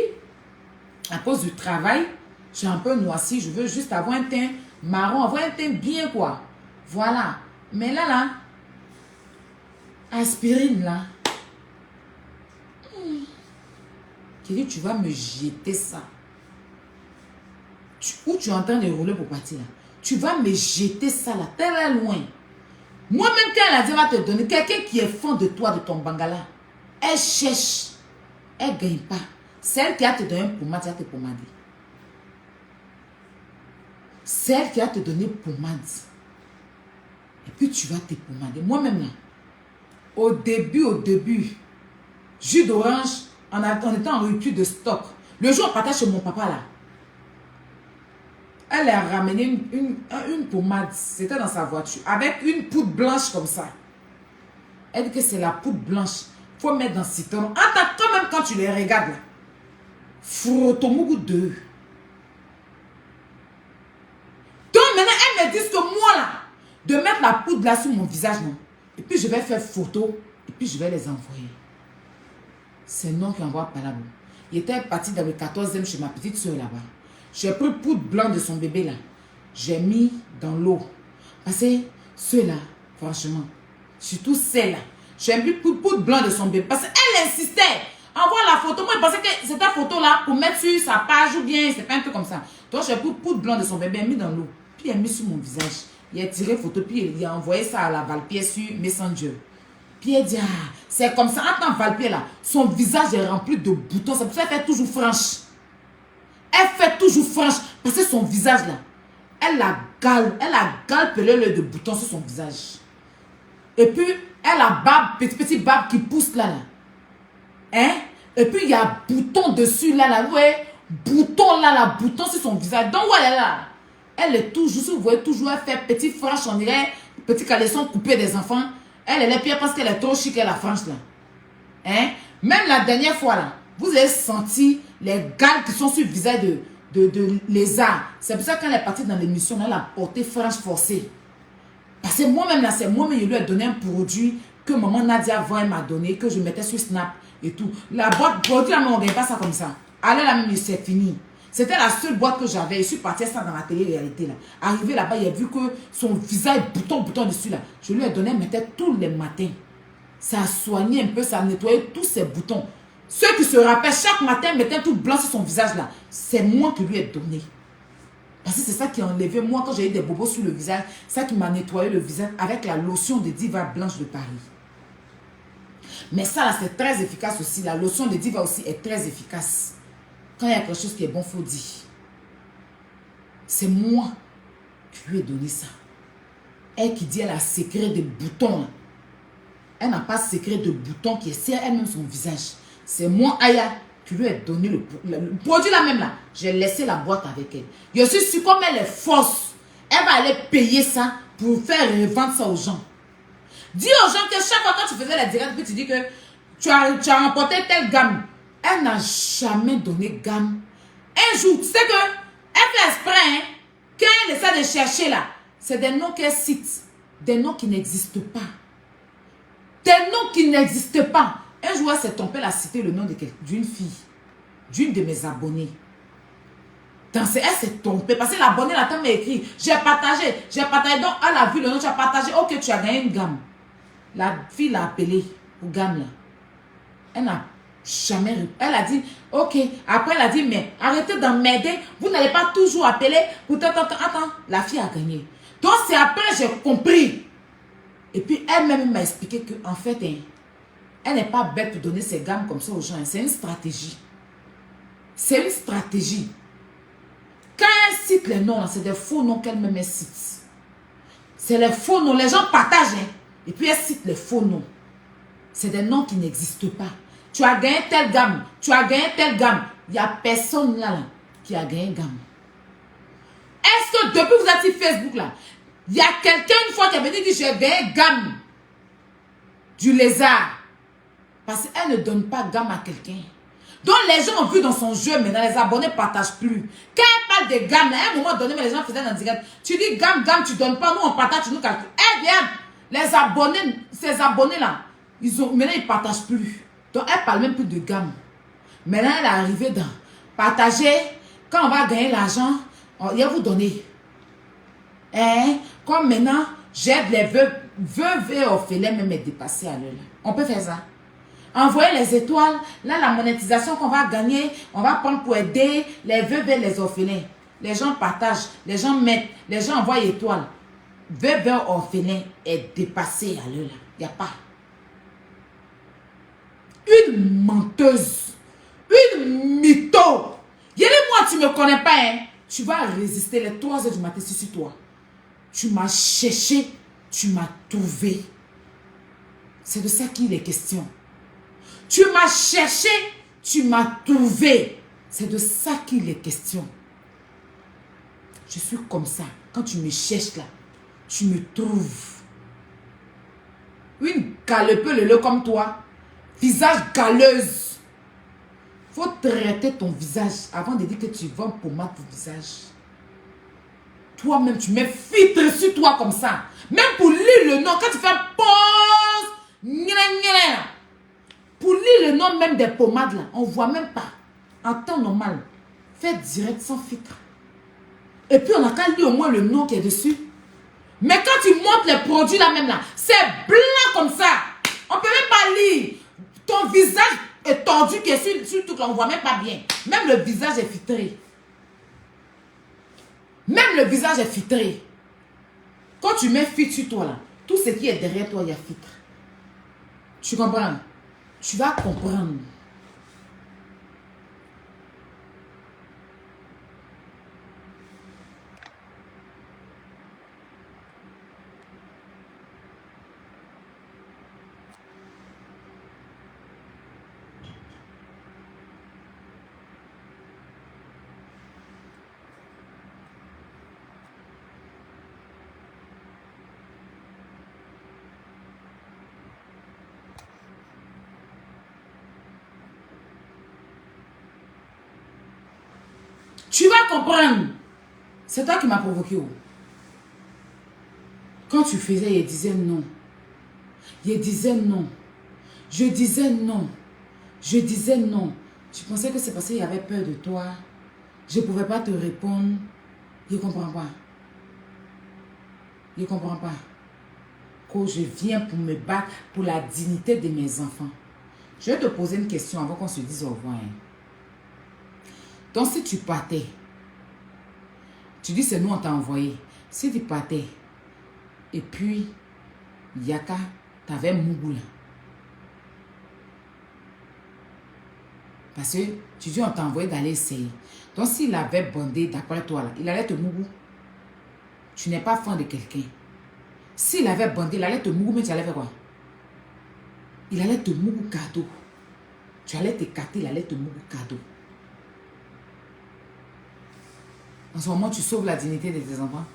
À cause du travail, j'ai un peu noirci. Je veux juste avoir un teint marron, avoir un teint bien quoi. Voilà. Mais là, aspirine là. qui dit, tu vas me jeter ça. Où tu es en train de rouler pour partir là. Tu vas me jeter ça là, très loin. Moi-même, quand elle a dit, elle va te donner, quelqu'un qui est fond de toi, de ton bangala, elle cherche, elle ne gagne pas. Celle qui a te donné un pommade, elle va te pommader. Celle qui a te donné pommade, et puis tu vas te pommader. Moi-même là, au début, jus d'orange, on était en rupture de stock. Le jour où on partait chez mon papa là, elle a ramené une pommade, c'était dans sa voiture, avec une poudre blanche comme ça. Elle dit que c'est la poudre blanche. Il faut mettre dans le citron. Attends, quand même quand tu les regardes là, frotte-moi deux. Donc maintenant, elle me dit que moi là, de mettre la poudre là sur mon visage, non. Et puis je vais faire photo, et puis je vais les envoyer. C'est non qui envoie par là. Il était parti dans le 14e chez ma petite soeur là-bas. J'ai pris poudre blanche de son bébé là. J'ai mis dans l'eau. Parce que ceux-là, franchement, surtout celle-là, j'ai mis poudre blanche de son bébé. Parce qu'elle insistait. Envoie la photo. Moi, je pensais que cette photo-là, pour mettre sur sa page ou bien, c'est pas un peu comme ça. Donc, j'ai pris poudre blanche de son bébé, elle a mis dans l'eau. Puis, elle a mis sur mon visage. Il a tiré photo, puis il a envoyé ça à la Valpier sur Messenger. Puis, elle dit, ah, c'est comme ça. En tant Valpier, là, son visage est rempli de boutons. C'est pour ça qu'elle fait toujours franche. Elle fait toujours franche. Parce que son visage, là, elle a galpelé de boutons sur son visage. Et puis, elle a barbe, petit barbe qui pousse là. Hein? Et puis, il y a bouton dessus là. Ouais, bouton là, bouton sur son visage. Donc, où elle est là? Elle est toujours, si vous voyez, toujours, elle fait petit franche, on dirait, petit caleçon coupé des enfants. Elle est pire parce qu'elle est trop chic, elle a franche là. Hein? Même la dernière fois là, vous avez senti les gales qui sont sur le visage de lézard. C'est pour ça qu'elle est partie dans l'émission, elle a porté franche forcée. Parce que moi-même là, c'est moi-même, je lui ai donné un produit que maman Nadia avant, elle m'a donné, que je mettais sur Snap et tout. La boîte produit, on ne gagne pas ça comme ça. Allez là même, c'est fini. C'était la seule boîte que j'avais. Je suis partie ça dans la télé-réalité là. Arrivé là-bas, il a vu que son visage bouton dessus là. Je lui ai donné, elle mettait tous les matins. Ça a soigné un peu, ça a nettoyé tous ses boutons. Ceux qui se rappellent, chaque matin, mettaient tout blanc sur son visage là. C'est moi qui lui ai donné. Parce que c'est ça qui a enlevé, moi quand j'ai eu des bobos sur le visage, ça qui m'a nettoyé le visage avec la lotion de Diva Blanche de Paris. Mais ça là, c'est très efficace aussi. La lotion de Diva aussi est très efficace. Quand il y a quelque chose qui est bon, il faut dire. C'est moi qui lui ai donné ça. Elle qui dit, elle a secret de boutons. Elle n'a pas secret de boutons qui est elle-même son visage. C'est moi, Aya, qui lui ai donné le produit là même là. J'ai laissé la boîte avec elle. Je suis sûre, comme elle est fausse, elle va aller payer ça pour faire revendre ça aux gens. Dis aux gens que chaque fois quand tu faisais la directe, puis tu dis que tu as remporté telle gamme. Elle n'a jamais donné gamme. Un jour, tu sais que elle fait exprès, hein, quand elle essaie de chercher là, c'est des noms qu'elle cite, des noms qui n'existent pas. Des noms qui n'existent pas. Un jour, elle s'est trompée, elle a cité le nom d'une fille, d'une de mes abonnés. Elle s'est trompée parce que l'abonné là, m'a écrit, j'ai partagé, donc elle a vu le nom, tu as partagé, ok, tu as gagné une gamme. La fille l'a appelée pour gamme là. Elle n'a jamais répondu. Elle a dit, ok, après elle a dit, mais arrêtez d'emmerder, vous n'allez pas toujours appeler, attends, la fille a gagné. Donc c'est après j'ai compris. Et puis elle-même m'a expliqué qu'en fait, hein, elle n'est pas bête pour donner ses gammes comme ça aux gens. C'est une stratégie. C'est une stratégie. Quand elle cite les noms, c'est des faux noms qu'elle-même cite. C'est les faux noms. Les gens partagent. Hein, et puis elle cite les faux noms. C'est des noms qui n'existent pas. Tu as gagné telle gamme. Tu as gagné telle gamme. Il n'y a personne là qui a gagné gamme. Est-ce que depuis que vous êtes sur Facebook là, il y a quelqu'un une fois qui a venu dire j'ai gagné gamme du lézard? Parce qu'elle ne donne pas gamme à quelqu'un. Donc les gens ont vu dans son jeu, mais dans les abonnés ne partagent plus. Quand elle parle de gamme, à un moment donné, mais les gens faisaient dans le direct. Tu dis gamme, tu ne donnes pas, nous on partage, tu nous calcules. Eh bien, les abonnés, ces abonnés-là, maintenant ils ne partagent plus. Donc elle ne parle même plus de gamme. Maintenant elle est arrivée dans partager, quand on va gagner l'argent, il va vous donner. Hein? Comme maintenant, j'aide les veuves et orphelins même à dépasser à l'heure. On peut faire ça. Envoyer les étoiles. Là, la monétisation qu'on va gagner, on va prendre pour aider les veuves et les orphelins. Les gens partagent, les gens mettent, les gens envoient étoiles. Veuve et orphelin est dépassé à l'heure là. Il n'y a pas. Une menteuse. Une mytho. Dis-moi, tu ne me connais pas, hein. Tu vas résister les 3 heures du matin sur toi. Tu m'as cherché, tu m'as trouvé. C'est de ça qu'il est question. Tu m'as cherché, tu m'as trouvé. C'est de ça qu'il est question. Je suis comme ça. Quand tu me cherches là, tu me trouves. Une galepeuse comme toi, visage galeuse. Faut traiter ton visage avant de dire que tu vends pommade pour visage. Toi-même, tu mets filtre sur toi comme ça. Même pour lire le nom, quand tu fais pause, pour lire le nom même des pommades là, on ne voit même pas. En temps normal, fais direct sans filtre. Et puis on a qu'à lire au moins le nom qui est dessus. Mais quand tu montres les produits là même là, c'est blanc comme ça. On ne peut même pas lire. Ton visage est tordu qui est sur tout, on ne voit même pas bien. Même le visage est filtré. Même le visage est filtré. Quand tu mets filtre sur toi là, tout ce qui est derrière toi, il y a filtre. Tu comprends? Tu vas comprendre. Tu vas comprendre. C'est toi qui m'as provoqué. Quand tu faisais, il disait non. Il disait non. Je disais non. Je disais non. Tu pensais que c'est parce qu'il y avait peur de toi. Je ne pouvais pas te répondre. Je ne comprends pas. Je ne comprends pas. Que je viens pour me battre pour la dignité de mes enfants. Je vais te poser une question avant qu'on se dise au revoir. Donc si tu partais, tu dis c'est nous on t'a envoyé. Si tu partais, et puis Yaka, t'avais Mougou là. Parce que tu dis on t'a envoyé d'aller essayer. Donc s'il avait bandé d'après toi là, il allait te Mougou. Tu n'es pas fan de quelqu'un. S'il avait bandé, il allait te Mougou, mais tu allais faire quoi? Il allait te Mougou cadeau. Tu allais t'écarter, il allait te Mougou cadeau. En ce moment, tu sauves la dignité de tes enfants.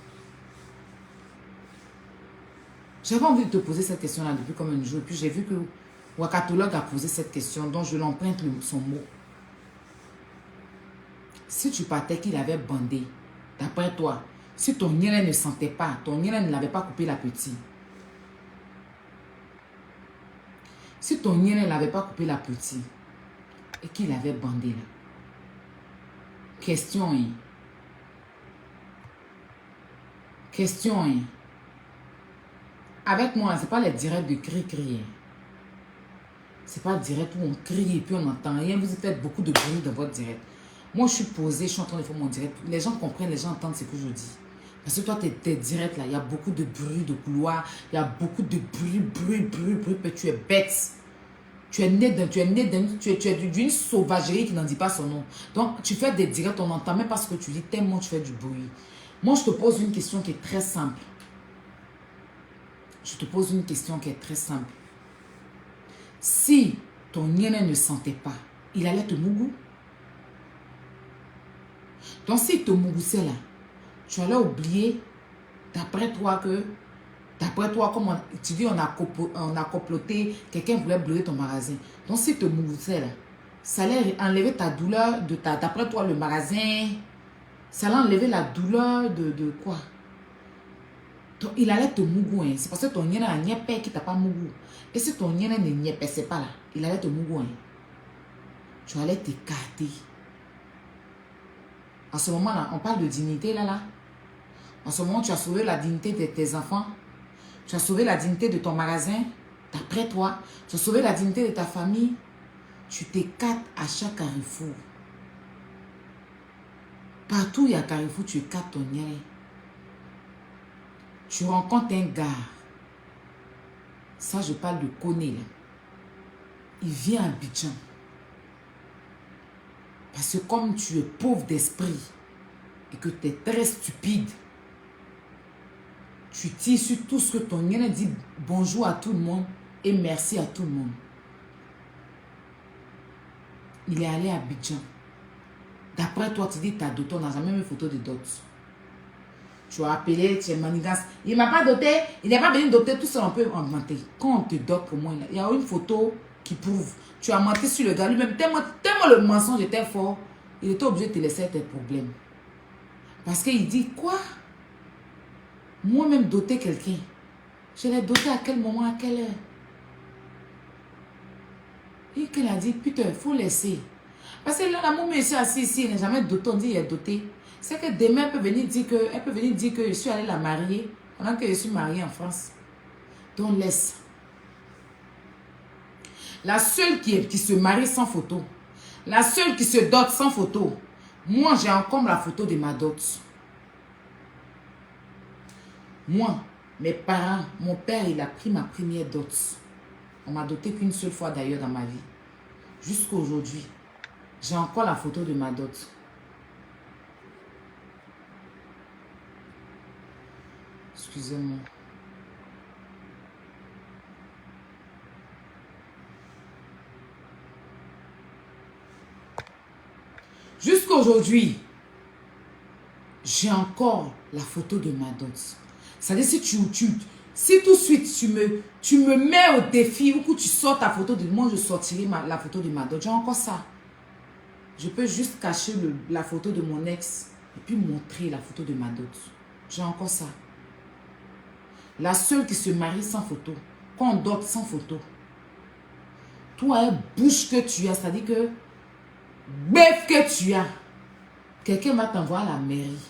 J'avais envie de te poser cette question-là depuis comme un jour. Puis j'ai vu que Wakatologue a posé cette question, dont je l'emprunte son mot. Si tu partais qu'il avait bandé, d'après toi, si ton niène ne sentait pas, ton niène ne l'avait pas coupé la petite. Si ton niène ne l'avait pas coupé la petite, et qu'il avait bandé là. Question, hein. Question, hein. Avec moi, ce n'est pas les directs de cri-cri. Ce n'est pas direct où on crie et puis on n'entend rien. Vous faites beaucoup de bruit dans votre direct. Moi, je suis posée, je suis en train de faire mon direct. Les gens comprennent, les gens entendent ce que je dis. Parce que toi, tes directs là, il y a beaucoup de bruit de couloir. Il y a beaucoup de bruit. Mais tu es bête. Tu es né d'une sauvagerie qui n'en dit pas son nom. Donc, tu fais des directs, on n'entend même pas ce que tu dis, tellement tu fais du bruit. Moi, je te pose une question qui est très simple. Je te pose une question qui est très simple. Si ton niène ne sentait pas, il allait te mougou. Donc, s'il te mougoussait là, tu allais oublier, d'après toi, comme tu dis, on a comploté, quelqu'un voulait brûler ton magasin. Donc, s'il te mougoussait là, ça allait enlever ta douleur, d'après toi, le magasin, ça allait enlever la douleur de quoi? Donc, il allait te mougou. Hein. C'est parce que ton niène a niépé qui t'a pas mougou. Et si ton niène ne niépé, pas là, il allait te mougou. Hein. Tu allais t'écarter. En ce moment-là, on parle de dignité là. En ce moment, tu as sauvé la dignité de tes enfants. Tu as sauvé la dignité de ton magasin. D'après toi, tu as sauvé la dignité de ta famille. Tu t'écartes à chaque carrefour. Partout où il y a carrefour, tu écartes ton nez. Tu rencontres un gars. Ça, je parle de Koné, là. Il vient à Abidjan. Parce que comme tu es pauvre d'esprit et que tu es très stupide, tu tires sur tout ce que ton nez dit bonjour à tout le monde et merci à tout le monde. Il est allé à Abidjan. D'après toi, tu dis que tu as doté, on n'a jamais mis une photo de dot. Tu as appelé, tu es manigance. Il ne m'a pas doté, il n'est pas venu doter, tout ça on peut en mentir. Quand on te dote pour moi, il y a une photo qui prouve. Tu as menti sur le gars lui-même, tellement le mensonge était fort, il était obligé de te laisser tes problèmes. Parce qu'il dit, quoi? Moi-même doter quelqu'un. Je l'ai doté à quel moment, à quelle heure? Et qu'elle a dit, putain, il faut laisser. Parce que là, la maman est assis ici, il n'est jamais doté, on dit il est doté. C'est que demain, elle peut venir dire que je suis allée la marier pendant que je suis mariée en France. Donc laisse. La seule qui se marie sans photo, la seule qui se dote sans photo, moi j'ai encore la photo de ma dot. Moi, mes parents, mon père, il a pris ma première dot. On m'a doté qu'une seule fois d'ailleurs dans ma vie. Jusqu'à aujourd'hui, j'ai encore la photo de ma dot. Excusez-moi. Jusqu'à aujourd'hui, j'ai encore la photo de ma dot. C'est-à-dire si si tout de suite tu me mets au défi ou que tu sors ta photo de moi, je sortirai la photo de ma dot. J'ai encore ça. Je peux juste cacher la photo de mon ex et puis montrer la photo de ma dot. J'ai encore ça. La seule qui se marie sans photo, quand on dote sans photo. Toi, un bouche que tu as, c'est-à-dire que bœuf que tu as, quelqu'un va t'envoyer à la mairie.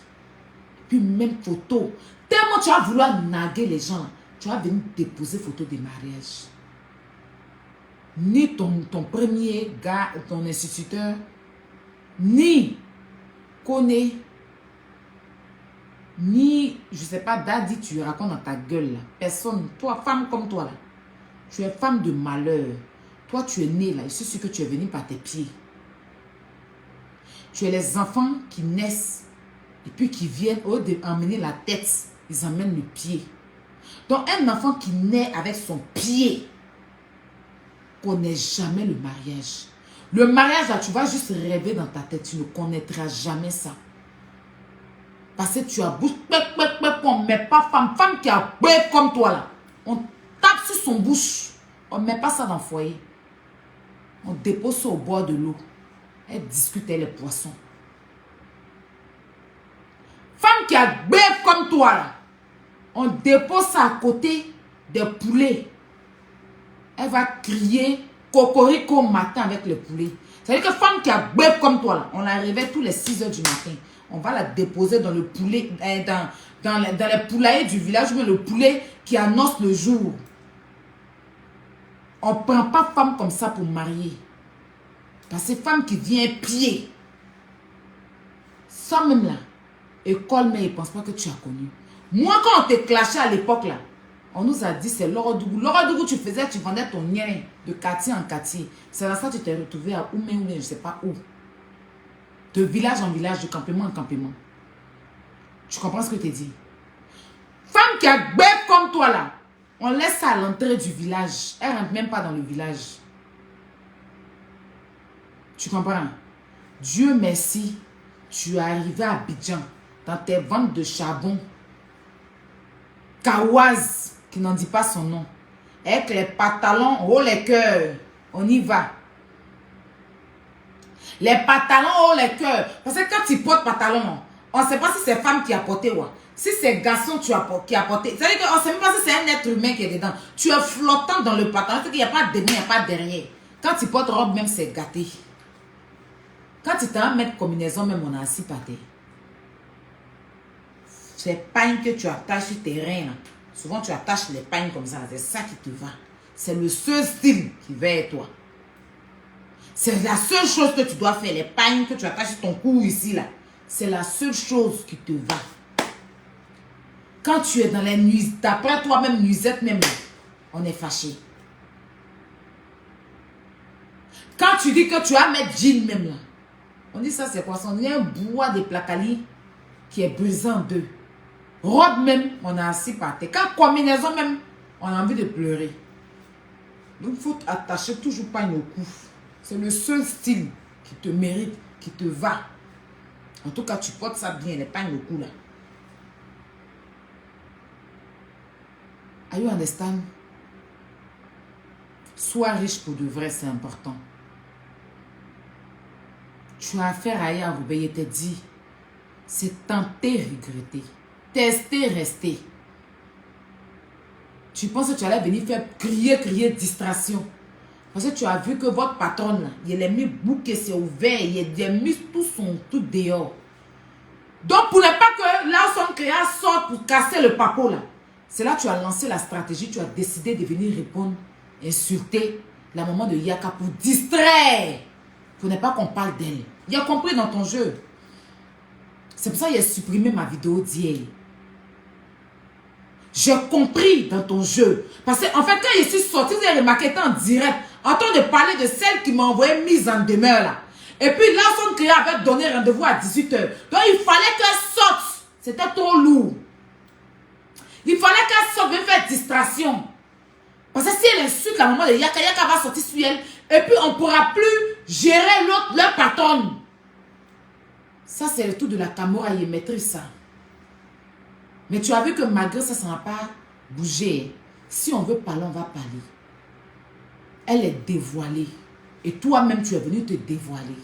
Puis même photo. Tellement tu vas vouloir naguer les gens, tu vas venir déposer photo de mariage. Ni ton premier gars, ton instituteur, ni Koné, ni, je sais pas, Daddy, tu racontes dans ta gueule là. Personne, toi, femme comme toi là, tu es femme de malheur. Toi, tu es née là, je suis sûr que tu es venu par tes pieds. Tu es les enfants qui naissent et puis qui viennent, au lieu d'emmener la tête, ils emmènent le pied. Donc, un enfant qui naît avec son pied ne connaît jamais le mariage. Le mariage, là, tu vas juste rêver dans ta tête. Tu ne connaîtras jamais ça. Parce que tu as bouche, on ne met pas femme qui a bouche comme toi, là. On tape sur son bouche. On ne met pas ça dans le foyer. On dépose ça au bord de l'eau. Elle discute avec les poissons. Femme qui a bœuf comme toi, là, on dépose ça à côté des poulets. Elle va crier cocorico matin avec les poulets. C'est-à-dire que femme qui a bœuf comme toi, là, on la réveille tous les 6 h du matin. On va la déposer dans le poulet, dans les poulaillers du village, mais le poulet qui annonce le jour. On ne prend pas femme comme ça pour marier. Parce que femme qui vient pied, ça même là, école, mais ils ne pensent pas que tu as connu. Moi, quand on te clashait à l'époque là, on nous a dit c'est l'Orodougou. L'Orodougou, tu vendais ton nien de quartier en quartier. C'est dans ça que tu t'es retrouvé à Oumé, je ne sais pas où. De village en village, de campement en campement. Tu comprends ce que je te dis? Femme qui a bête comme toi là, on laisse ça à l'entrée du village. Elle ne rentre même pas dans le village. Tu comprends? Dieu merci, tu es arrivé à Abidjan, dans tes ventes de charbon. Kawaz, qui n'en dit pas son nom. Avec les pantalons, haut les cœurs. On y va. Les pantalons, haut les cœurs. Parce que quand tu portes pantalon, on ne sait pas si c'est femme qui a porté ou si c'est garçon qui a porté. C'est-à-dire qu'on ne sait même pas si c'est un être humain qui est dedans. Tu es flottant dans le pantalon. C'est qu'il n'y a pas de devant, il n'y a pas de derrière. Quand tu portes robe, même c'est gâté. Quand tu t'en mettre combinaison, même on a assis par terre. C'est pagnes que tu attaches sur tes reins. Souvent, tu attaches les pagnes comme ça. C'est ça qui te va. C'est le seul style qui va être toi. C'est la seule chose que tu dois faire. Les pagnes que tu attaches sur ton cou ici, là. C'est la seule chose qui te va. Quand tu es dans les nuits, d'après toi-même, nuisette même, on est fâché. Quand tu dis que tu vas mettre jean même là, on dit ça c'est quoi? On dit un bois de placali qui est brisé en deux. Robe même, on a assis par terre. Quand combinaison même, on a envie de pleurer. Donc il faut attacher toujours pas au cou. C'est le seul style qui te mérite, qui te va. En tout cas, tu portes ça bien, les pagnes au cou là. Are you understand? Sois riche pour de vrai, c'est important. Tu as affaire à Yahweh, il te dit, c'est tenter, regretter. Tester, rester. Tu penses que tu allais venir faire crier, distraction. Parce que tu as vu que votre patronne, là, il a mis bouquet, c'est ouvert, il a mis tout son tout dehors. Donc, pour ne pas que là où son créa sorte pour casser le papo, là, c'est là que tu as lancé la stratégie, tu as décidé de venir répondre, insulter la maman de Yaka pour distraire. Pour ne pas qu'on parle d'elle. Il a compris dans ton jeu. C'est pour ça qu'il a supprimé ma vidéo d'hier. J'ai compris dans ton jeu. Parce qu'en fait, quand je suis sorti, vous avez remarqué en direct, en train de parler de celle qui m'a envoyé mise en demeure là. Et puis là, son créa avait donné rendez-vous à 18 h. Donc il fallait qu'elle sorte. C'était trop lourd. Il fallait qu'elle sorte, vienne faire distraction. Parce que si elle insulte la maman de Yaka, Yaka va sortir sur elle. Et puis on ne pourra plus gérer leur patronne. Ça, c'est le tout de la Camorra, il maîtrise ça. Mais tu as vu que malgré ça, ça n'a pas bougé. Si on veut parler, on va parler. Elle est dévoilée. Et toi-même, tu es venu te dévoiler.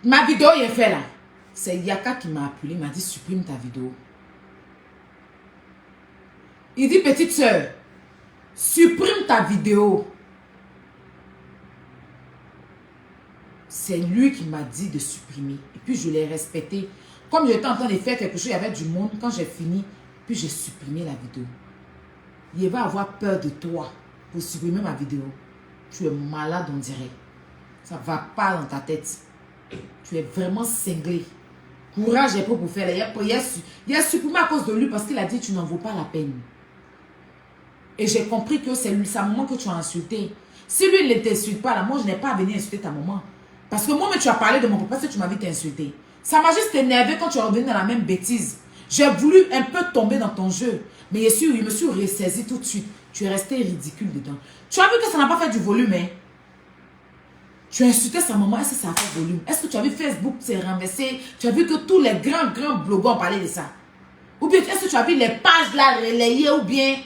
Ma vidéo est faite là. C'est Yaka qui m'a appelé, il m'a dit supprime ta vidéo. Il dit petite soeur, supprime ta vidéo. C'est lui qui m'a dit de supprimer. Et puis je l'ai respecté. Comme j'étais en train de faire quelque chose, il y avait du monde. Quand j'ai fini, puis j'ai supprimé la vidéo. Il va avoir peur de toi pour supprimer ma vidéo. Tu es malade, on dirait. Ça ne va pas dans ta tête. Tu es vraiment cinglé. Courage est pour faire. Il a supprimé à cause de lui parce qu'il a dit tu n'en vaux pas la peine. Et j'ai compris que c'est sa maman que tu as insulté. Si lui il ne t'insulte pas, là, moi je n'ai pas à venir insulter ta maman. Parce que moi, mais tu as parlé de mon papa, c'est que tu m'avais t'insulter. Ça m'a juste énervé quand tu es revenu dans la même bêtise. J'ai voulu un peu tomber dans ton jeu. Mais il me suis ressaisi tout de suite. Tu es resté ridicule dedans. Tu as vu que ça n'a pas fait du volume, hein? Tu as insulté sa maman, est-ce que ça a fait volume? Est-ce que tu as vu Facebook s'est renversé? Tu as vu que tous les grands blogueurs ont parlé de ça? Ou bien, est-ce que tu as vu les pages là relayées ou bien...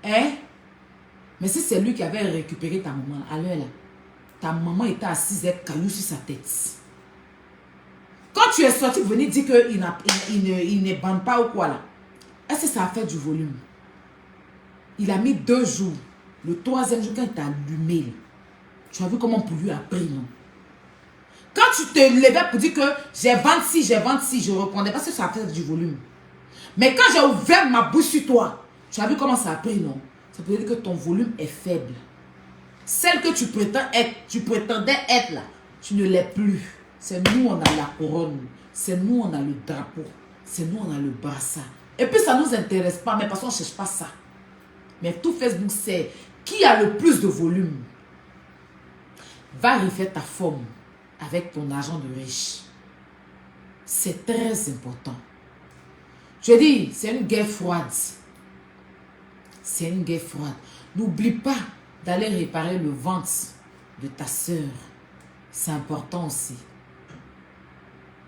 Hein? Mais si c'est lui qui avait récupéré ta maman, à l'heure là, ta maman était assise avec caillou sur sa tête. Quand tu es sorti pour venir dire qu'il ne bande pas ou quoi là, est-ce que ça a fait du volume? Il a mis 2 jours. Le 3e jour, quand il t'a allumé, tu as vu comment pour lui a pris, non? Quand tu te levais pour dire que j'ai 26, je répondais parce que ça a fait du volume. Mais quand j'ai ouvert ma bouche sur toi, tu as vu comment ça a pris, non? Ça veut dire que ton volume est faible. Celle que tu prétendais être là, tu ne l'es plus. C'est nous, on a la couronne. C'est nous, on a le drapeau. C'est nous, on a le brassard. Et puis, ça ne nous intéresse pas, mais parce qu'on ne cherche pas ça. Mais tout Facebook, c'est qui a le plus de volume. Va refaire ta forme avec ton argent de riche. C'est très important. Je dis, c'est une guerre froide. C'est une guerre froide. N'oublie pas d'aller réparer le ventre de ta soeur. C'est important aussi.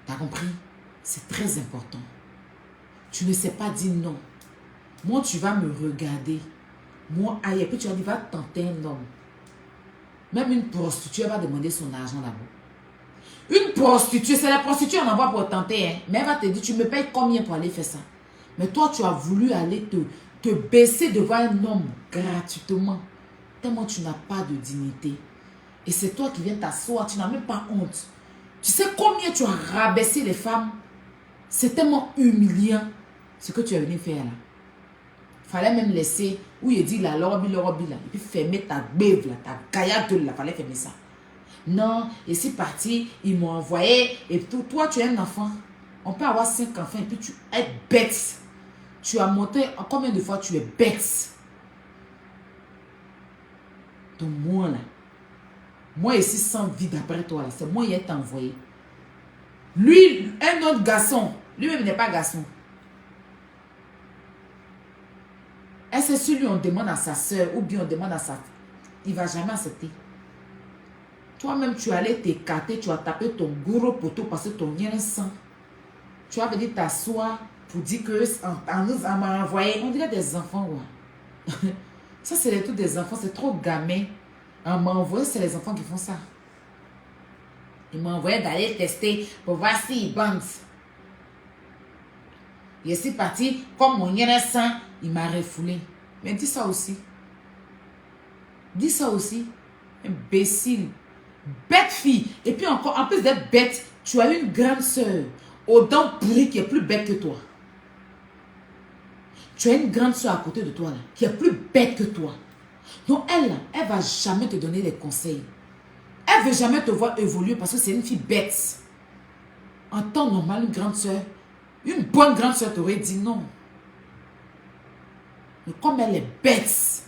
T'as compris? C'est très important. Tu ne sais pas dire non. Moi, tu vas me regarder. Moi, aïe, et puis tu vas dire, va tenter un homme. Même une prostituée va demander son argent d'abord. Une prostituée, c'est la prostituée, on envoie pour tenter. Hein? Mais elle va te dire, tu me payes combien pour aller faire ça? Mais toi, tu as voulu aller te baisser devant un homme gratuitement. Tellement tu n'as pas de dignité. Et c'est toi qui viens t'asseoir, tu n'as même pas honte. Tu sais combien tu as rabaissé les femmes? C'est tellement humiliant ce que tu es venu faire là. Fallait même laisser, où il dit la robe là, et puis fermer ta bève là, ta gaillade là, fallait fermer ça. Non, et c'est parti, ils m'ont envoyé, et tout, toi tu es un enfant. On peut avoir 5 enfants et puis tu es bête. Tu as monté, combien de fois tu es bête? Donc moi là, moi ici sans vie d'après toi là, c'est moi qui ai envoyé. Lui, un autre garçon, lui-même n'est pas garçon. Est-ce que si lui on demande à sa soeur ou bien on demande à sa fille, il ne va jamais accepter. Toi-même tu allais t'écarter, tu as tapé ton gros poteau parce que ton lien sang. Tu as venu t'asseoir pour dire que on m'a envoyé. On dirait des enfants, ouais. Ça c'est les trucs des enfants, c'est trop gamin. On m'a envoyé, c'est les enfants qui font ça. Il m'a envoyé d'aller tester pour voir s'il bande. Il est parti, comme mon lien sang, il m'a refoulé. Mais dis ça aussi. Dis ça aussi. Imbécile. Bête fille. Et puis encore, en plus d'être bête, tu as une grande soeur aux dents pourries qui est plus bête que toi. Tu as une grande soeur à côté de toi là, qui est plus bête que toi. Donc elle, elle va jamais te donner des conseils. Elle veut jamais te voir évoluer parce que c'est une fille bête. En temps normal, une grande soeur, une bonne grande soeur t'aurait dit non. Mais comme elle est bête,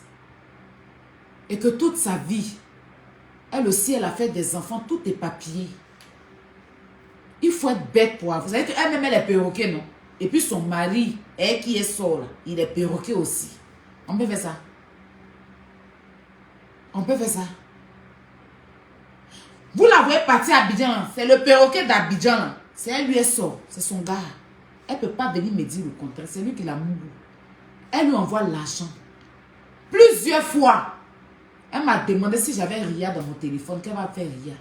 et que toute sa vie, elle aussi, elle a fait des enfants, tout est papier. Il faut être bête pour avoir. Vous savez qu'elle-même, elle est perroquet, non? Et puis son mari, elle qui est sort là, il est perroquet aussi. On peut faire ça. On peut faire ça. Vous la voyez partir à Abidjan, c'est le perroquet d'Abidjan. C'est elle lui est sort, c'est son gars. Elle ne peut pas venir me dire le contraire, c'est lui qui l'a mouru. Elle lui envoie l'argent. Plusieurs fois. Elle m'a demandé si j'avais Ria dans mon téléphone, qu'elle va faire Ria.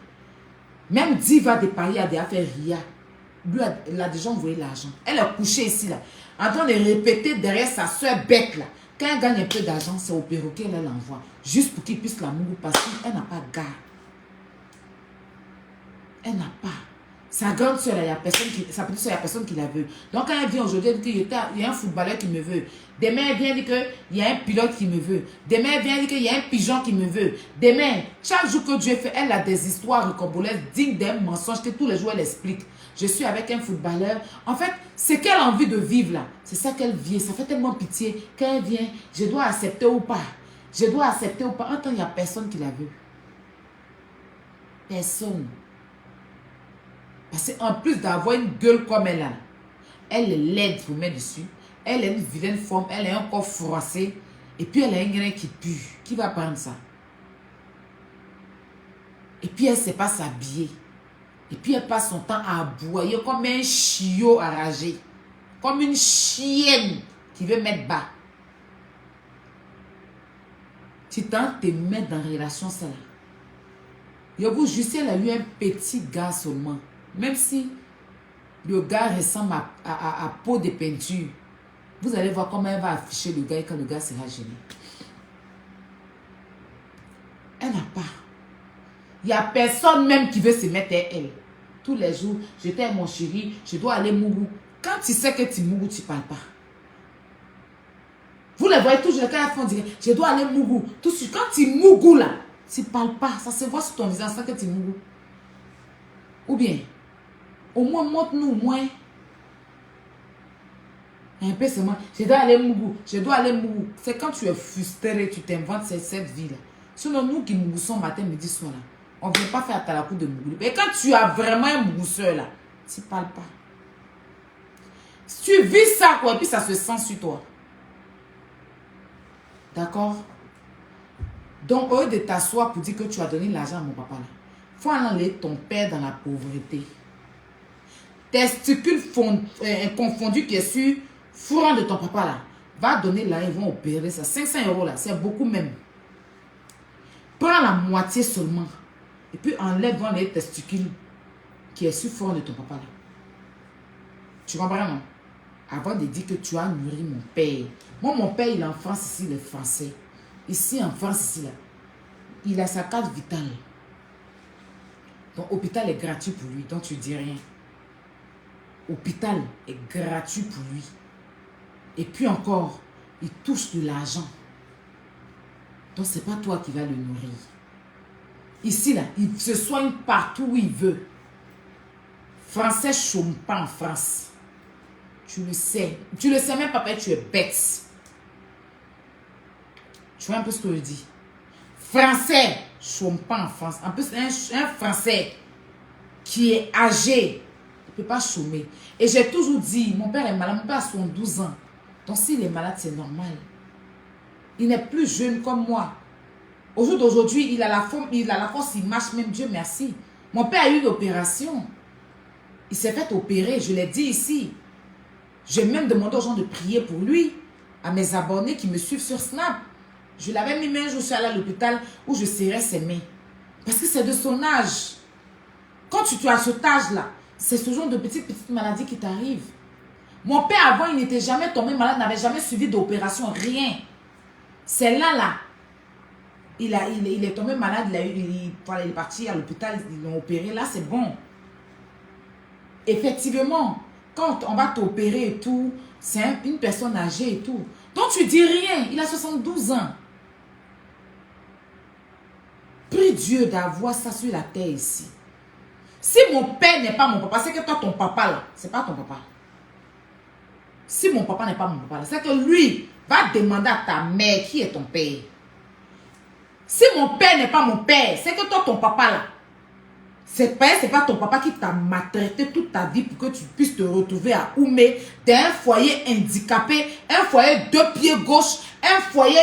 Même Diva de Paris a déjà fait Ria. Lui, elle a déjà envoyé l'argent. Elle est couchée ici, là, en train de répéter derrière sa soeur bête, là. Quand elle gagne un peu d'argent, c'est au perroquet qu'elle l'envoie. Juste pour qu'il puisse la mourir parce qu'elle n'a pas de gars. Elle n'a pas. Sa grande soeur, il y a personne qui, sa petite soeur, il n'y a personne qui la veut. Donc quand elle vient aujourd'hui, elle dit qu'il y a un footballeur qui me veut. Demain, elle vient dire qu'il y a un pilote qui me veut. Demain, elle vient dire qu'il y a un pigeon qui me veut. Demain, chaque jour que Dieu fait, elle a des histoires recombolesques dignes d'un mensonge que tous les jours elle explique. Je suis avec un footballeur. En fait, c'est qu'elle a envie de vivre là. C'est ça qu'elle vient. Ça fait tellement pitié. Quand elle vient, je dois accepter ou pas. Je dois accepter ou pas. En temps, il n'y a personne qui la veut. Personne. Parce qu'en plus d'avoir une gueule comme elle a, elle est laide pour mettre dessus. Elle a une vilaine forme. Elle a un corps froissé. Et puis elle a un grain qui pue. Qui va prendre ça? Et puis elle ne sait pas s'habiller. Et puis elle passe son temps à aboyer comme un chiot enragé. Comme une chienne qui veut mettre bas. Tu tentes de te mettre dans la relation ça là. Je vous jure, si elle a eu un petit gars seulement. Même si le gars ressemble à peau de peinture, vous allez voir comment elle va afficher le gars et quand le gars sera gêné. Elle n'a pas. Il n'y a personne même qui veut se mettre à elle. Tous les jours, j'étais à mon chéri, je dois aller mougou. Quand tu sais que tu mougou, tu ne parles pas. Vous les voyez toujours, quand elles font dire, je dois aller mougou. Tout de suite, quand tu mougou là, tu ne parles pas. Ça se voit sur ton visage, ça que tu mougou. Ou bien, au moins, montre-nous au moins. Un peu seulement, je dois aller mougou, je dois aller mougou. C'est quand tu es frustré, tu t'inventes cette vie-là. Sinon, nous qui mougoussons matin, midi, soir là, on ne vient pas faire à la coup de mougou. Et quand tu as vraiment un mougousseur là, tu ne parles pas. Si tu vis ça, quoi, et puis ça se sent sur toi. D'accord? Donc, au lieu de t'asseoir pour dire que tu as donné l'argent à mon papa là, il faut enlever ton père dans la pauvreté. Testicules confondus qui est sur fourrant de ton papa là, va donner là, ils vont opérer ça. 500 € là, c'est beaucoup même. Prends la moitié seulement. Et puis enlève les testicules qui est sur fourrant de ton papa là. Tu comprends non? Avant de dire que tu as nourri mon père. Moi, mon père, il est en France ici, il est français. Ici, en France, ici, là, il a sa carte vitale. Donc, l'hôpital est gratuit pour lui, donc tu ne dis rien. L'hôpital est gratuit pour lui. Et puis encore, il touche de l'argent. Donc, ce n'est pas toi qui vas le nourrir. Ici, là, il se soigne partout où il veut. Français ne chôme pas en France. Tu le sais. Tu le sais même pas, tu es bête. Tu vois un peu ce que je dis? Français ne chôme pas en France. En plus, un Français qui est âgé ne peut pas chômer. Et j'ai toujours dit, mon père est malade, mon père a 72 ans. Donc s'il est malade, c'est normal. Il n'est plus jeune comme moi. Au jour d'aujourd'hui, il a la force, il marche même, Dieu merci. Mon père a eu une opération. Il s'est fait opérer, je l'ai dit ici. J'ai même demandé aux gens de prier pour lui, à mes abonnés qui me suivent sur Snap. Je l'avais mis un jour, je suis allée à l'hôpital où je serrais ses mains. Parce que c'est de son âge. Quand tu as cet âge-là, c'est ce genre de petites maladies qui t'arrivent. Mon père, avant, il n'était jamais tombé malade, n'avait jamais suivi d'opération, rien. C'est là. Il est tombé malade, il est parti à l'hôpital, ils l'ont opéré. Là, c'est bon. Effectivement, quand on va t'opérer et tout, c'est une personne âgée et tout. Donc, tu dis rien. Il a 72 ans. Prie Dieu d'avoir ça sur la terre ici. Si mon père n'est pas mon papa, c'est que toi, ton papa là, c'est pas ton papa. Si mon papa n'est pas mon papa là, c'est que lui va demander à ta mère qui est ton père. Si mon père n'est pas mon père, c'est que toi, ton papa là, c'est pas ton papa qui t'a maltraité toute ta vie pour que tu puisses te retrouver à Oumé, dans un foyer handicapé, un foyer 2 pieds gauche, un foyer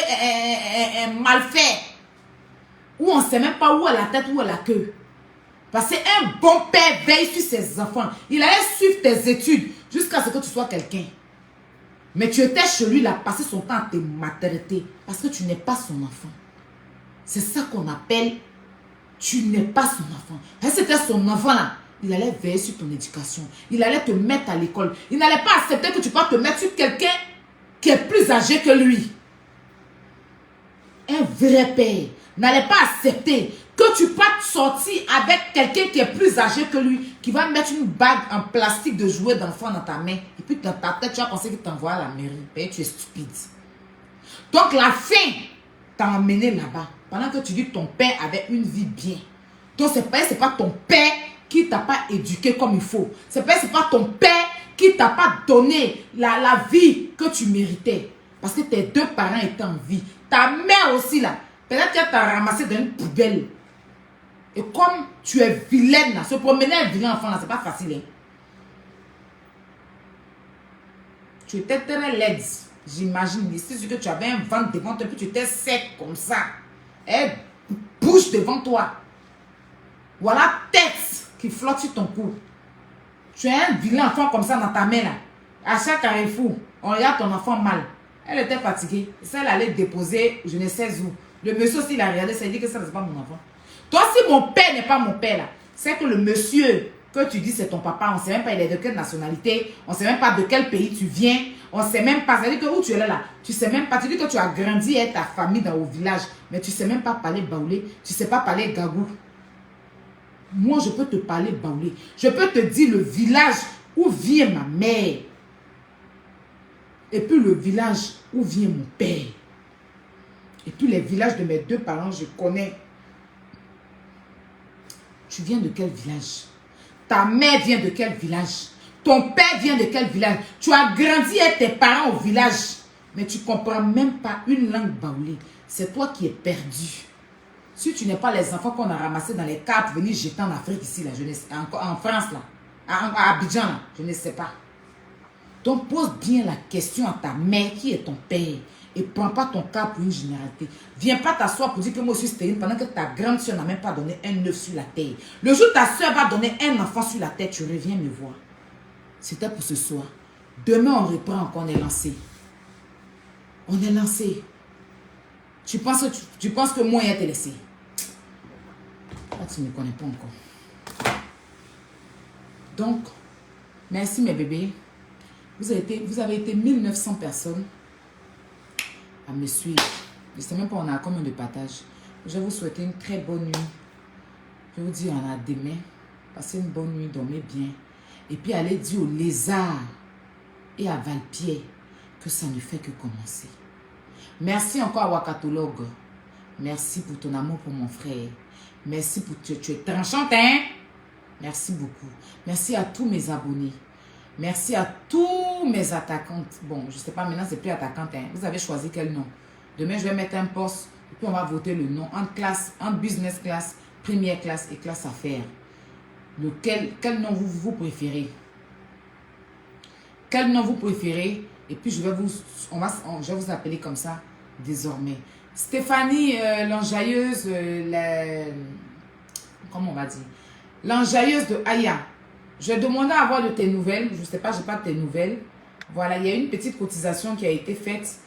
mal fait, où on ne sait même pas où est la tête, où est la queue. Parce qu'un bon père veille sur ses enfants. Il allait suivre tes études jusqu'à ce que tu sois quelqu'un. Mais tu étais chez lui, il a passé son temps à te maltraiter parce que tu n'es pas son enfant. C'est ça qu'on appelle, tu n'es pas son enfant. Si c'était son enfant là, il allait veiller sur ton éducation. Il allait te mettre à l'école. Il n'allait pas accepter que tu puisses te mettre sur quelqu'un qui est plus âgé que lui. Un vrai père n'allait pas accepter que tu puisses sortir avec quelqu'un qui est plus âgé que lui, qui va mettre une bague en plastique de jouet d'enfant dans ta main. Et puis dans ta tête, tu vas penser qu'il t'envoie à la mairie. Et tu es stupide. Donc la faim t'a emmené là-bas. Pendant que tu dis que ton père avait une vie bien. Donc c'est pas ton père qui t'a pas éduqué comme il faut. C'est pas ton père qui t'a pas donné la vie que tu méritais. Parce que tes 2 parents étaient en vie. Ta mère aussi là. Peut-être qu'elle t'a ramassé dans une poubelle. Et comme tu es vilaine là, se promener un vilain enfant là, c'est pas facile. Hein? Tu étais très laide. J'imagine. Ici, que tu avais un ventre devant toi, puis tu étais sec comme ça. Elle bouge devant toi. Voilà tête qui flotte sur ton cou. Tu as un vilain enfant comme ça dans ta main là. À chaque carrefour, on regarde ton enfant mal. Elle était fatiguée. Ça, elle allait déposer, je ne sais où. Le monsieur aussi, il a regardé, ça dit que ça, c'est pas mon enfant. Toi, si mon père n'est pas mon père là, c'est que le monsieur que tu dis c'est ton papa, on ne sait même pas il est de quelle nationalité, on ne sait même pas de quel pays tu viens, on ne sait même pas, ça veut dire que où tu es là, tu ne sais même pas, tu dis que tu as grandi avec ta famille dans au village, mais tu ne sais même pas parler baoulé, tu ne sais pas parler gagou. Moi, je peux te parler baoulé. Je peux te dire le village où vient ma mère. Et puis le village où vient mon père. Et puis les villages de mes 2 parents, je connais. Tu viens de quel village? Ta mère vient de quel village? Ton père vient de quel village? Tu as grandi avec tes parents au village. Mais tu ne comprends même pas une langue baoulée. C'est toi qui es perdu. Si tu n'es pas les enfants qu'on a ramassés dans les caps, venir jeter en Afrique ici, là, je ne sais, en France, là, à Abidjan, là, je ne sais pas. Donc pose bien la question à ta mère qui est ton père. Et prends pas ton cas pour une généralité. Viens pas t'asseoir pour dire que moi je suis stérile pendant que ta grande soeur n'a même pas donné un œuf sur la terre. Le jour où ta soeur va donner un enfant sur la terre, tu reviens me voir. C'était pour ce soir. Demain on reprend, on est lancé. On est lancé. Tu penses que moi il a te laissé. Ah, tu ne me connais pas encore. Donc, merci mes bébés. Vous avez été 1900 personnes à me suivre. Je ne sais même pas on a combien de partages. Je vais vous souhaiter une très bonne nuit. Je vais vous dire à demain. Passez une bonne nuit, dormez bien. Et puis allez dire aux lézards et à Valpierre que ça ne fait que commencer. Merci encore à Wakatologue. Merci pour ton amour pour mon frère. Merci pour tu es tranchante, hein? Merci beaucoup. Merci à tous mes abonnés. Merci à tous mes attaquantes. Bon, je ne sais pas, maintenant, c'est plus attaquante. Hein. Vous avez choisi quel nom? Demain, je vais mettre un post et puis on va voter le nom en classe, en business class, première classe et classe affaires. Quel nom vous préférez? Quel nom vous préférez? Et puis, je vais vous appeler comme ça désormais. Stéphanie, l'enjailleuse, comment on va dire? L'enjailleuse de Aya. Je demandais à avoir de tes nouvelles. Je ne sais pas, je n'ai pas de tes nouvelles. Voilà, il y a une petite cotisation qui a été faite.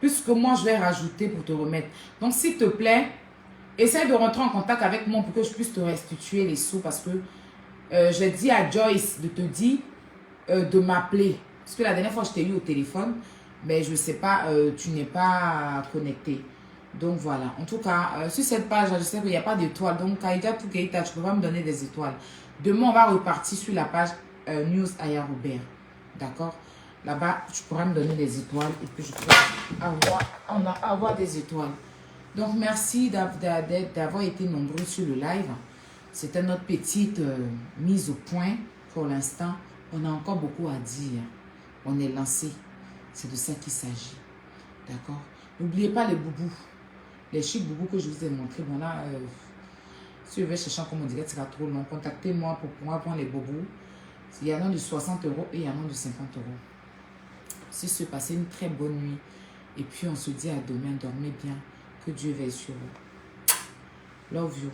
Puisque moi, je vais rajouter pour te remettre. Donc, s'il te plaît, essaie de rentrer en contact avec moi pour que je puisse te restituer les sous. Parce que j'ai dit à Joyce de te dire de m'appeler. Parce que la dernière fois, je t'ai eu au téléphone. Mais je ne sais pas, tu n'es pas connecté. Donc, voilà. En tout cas, sur cette page, je sais qu'il n'y a pas d'étoiles. Donc, Kaïda pour Keïta, tu ne peux pas me donner des étoiles. Demain, on va repartir sur la page News Aya Robert. D'accord? Là-bas, tu pourras me donner des étoiles et puis je pourrai avoir des étoiles. Donc, merci d'avoir été nombreux sur le live. C'était notre petite mise au point pour l'instant. On a encore beaucoup à dire. On est lancé. C'est de ça qu'il s'agit. D'accord? N'oubliez pas les boubous. Les chics boubous que je vous ai montrés. Bon, là, si je vais chercher comme on dirait, ce sera trop long. Contactez-moi pour pouvoir prendre les boubous. Il y en a de 60 € et il y en a de 50 €. Si se passez une très bonne nuit. Et puis on se dit à demain. Dormez bien. Que Dieu veille sur vous. Love you.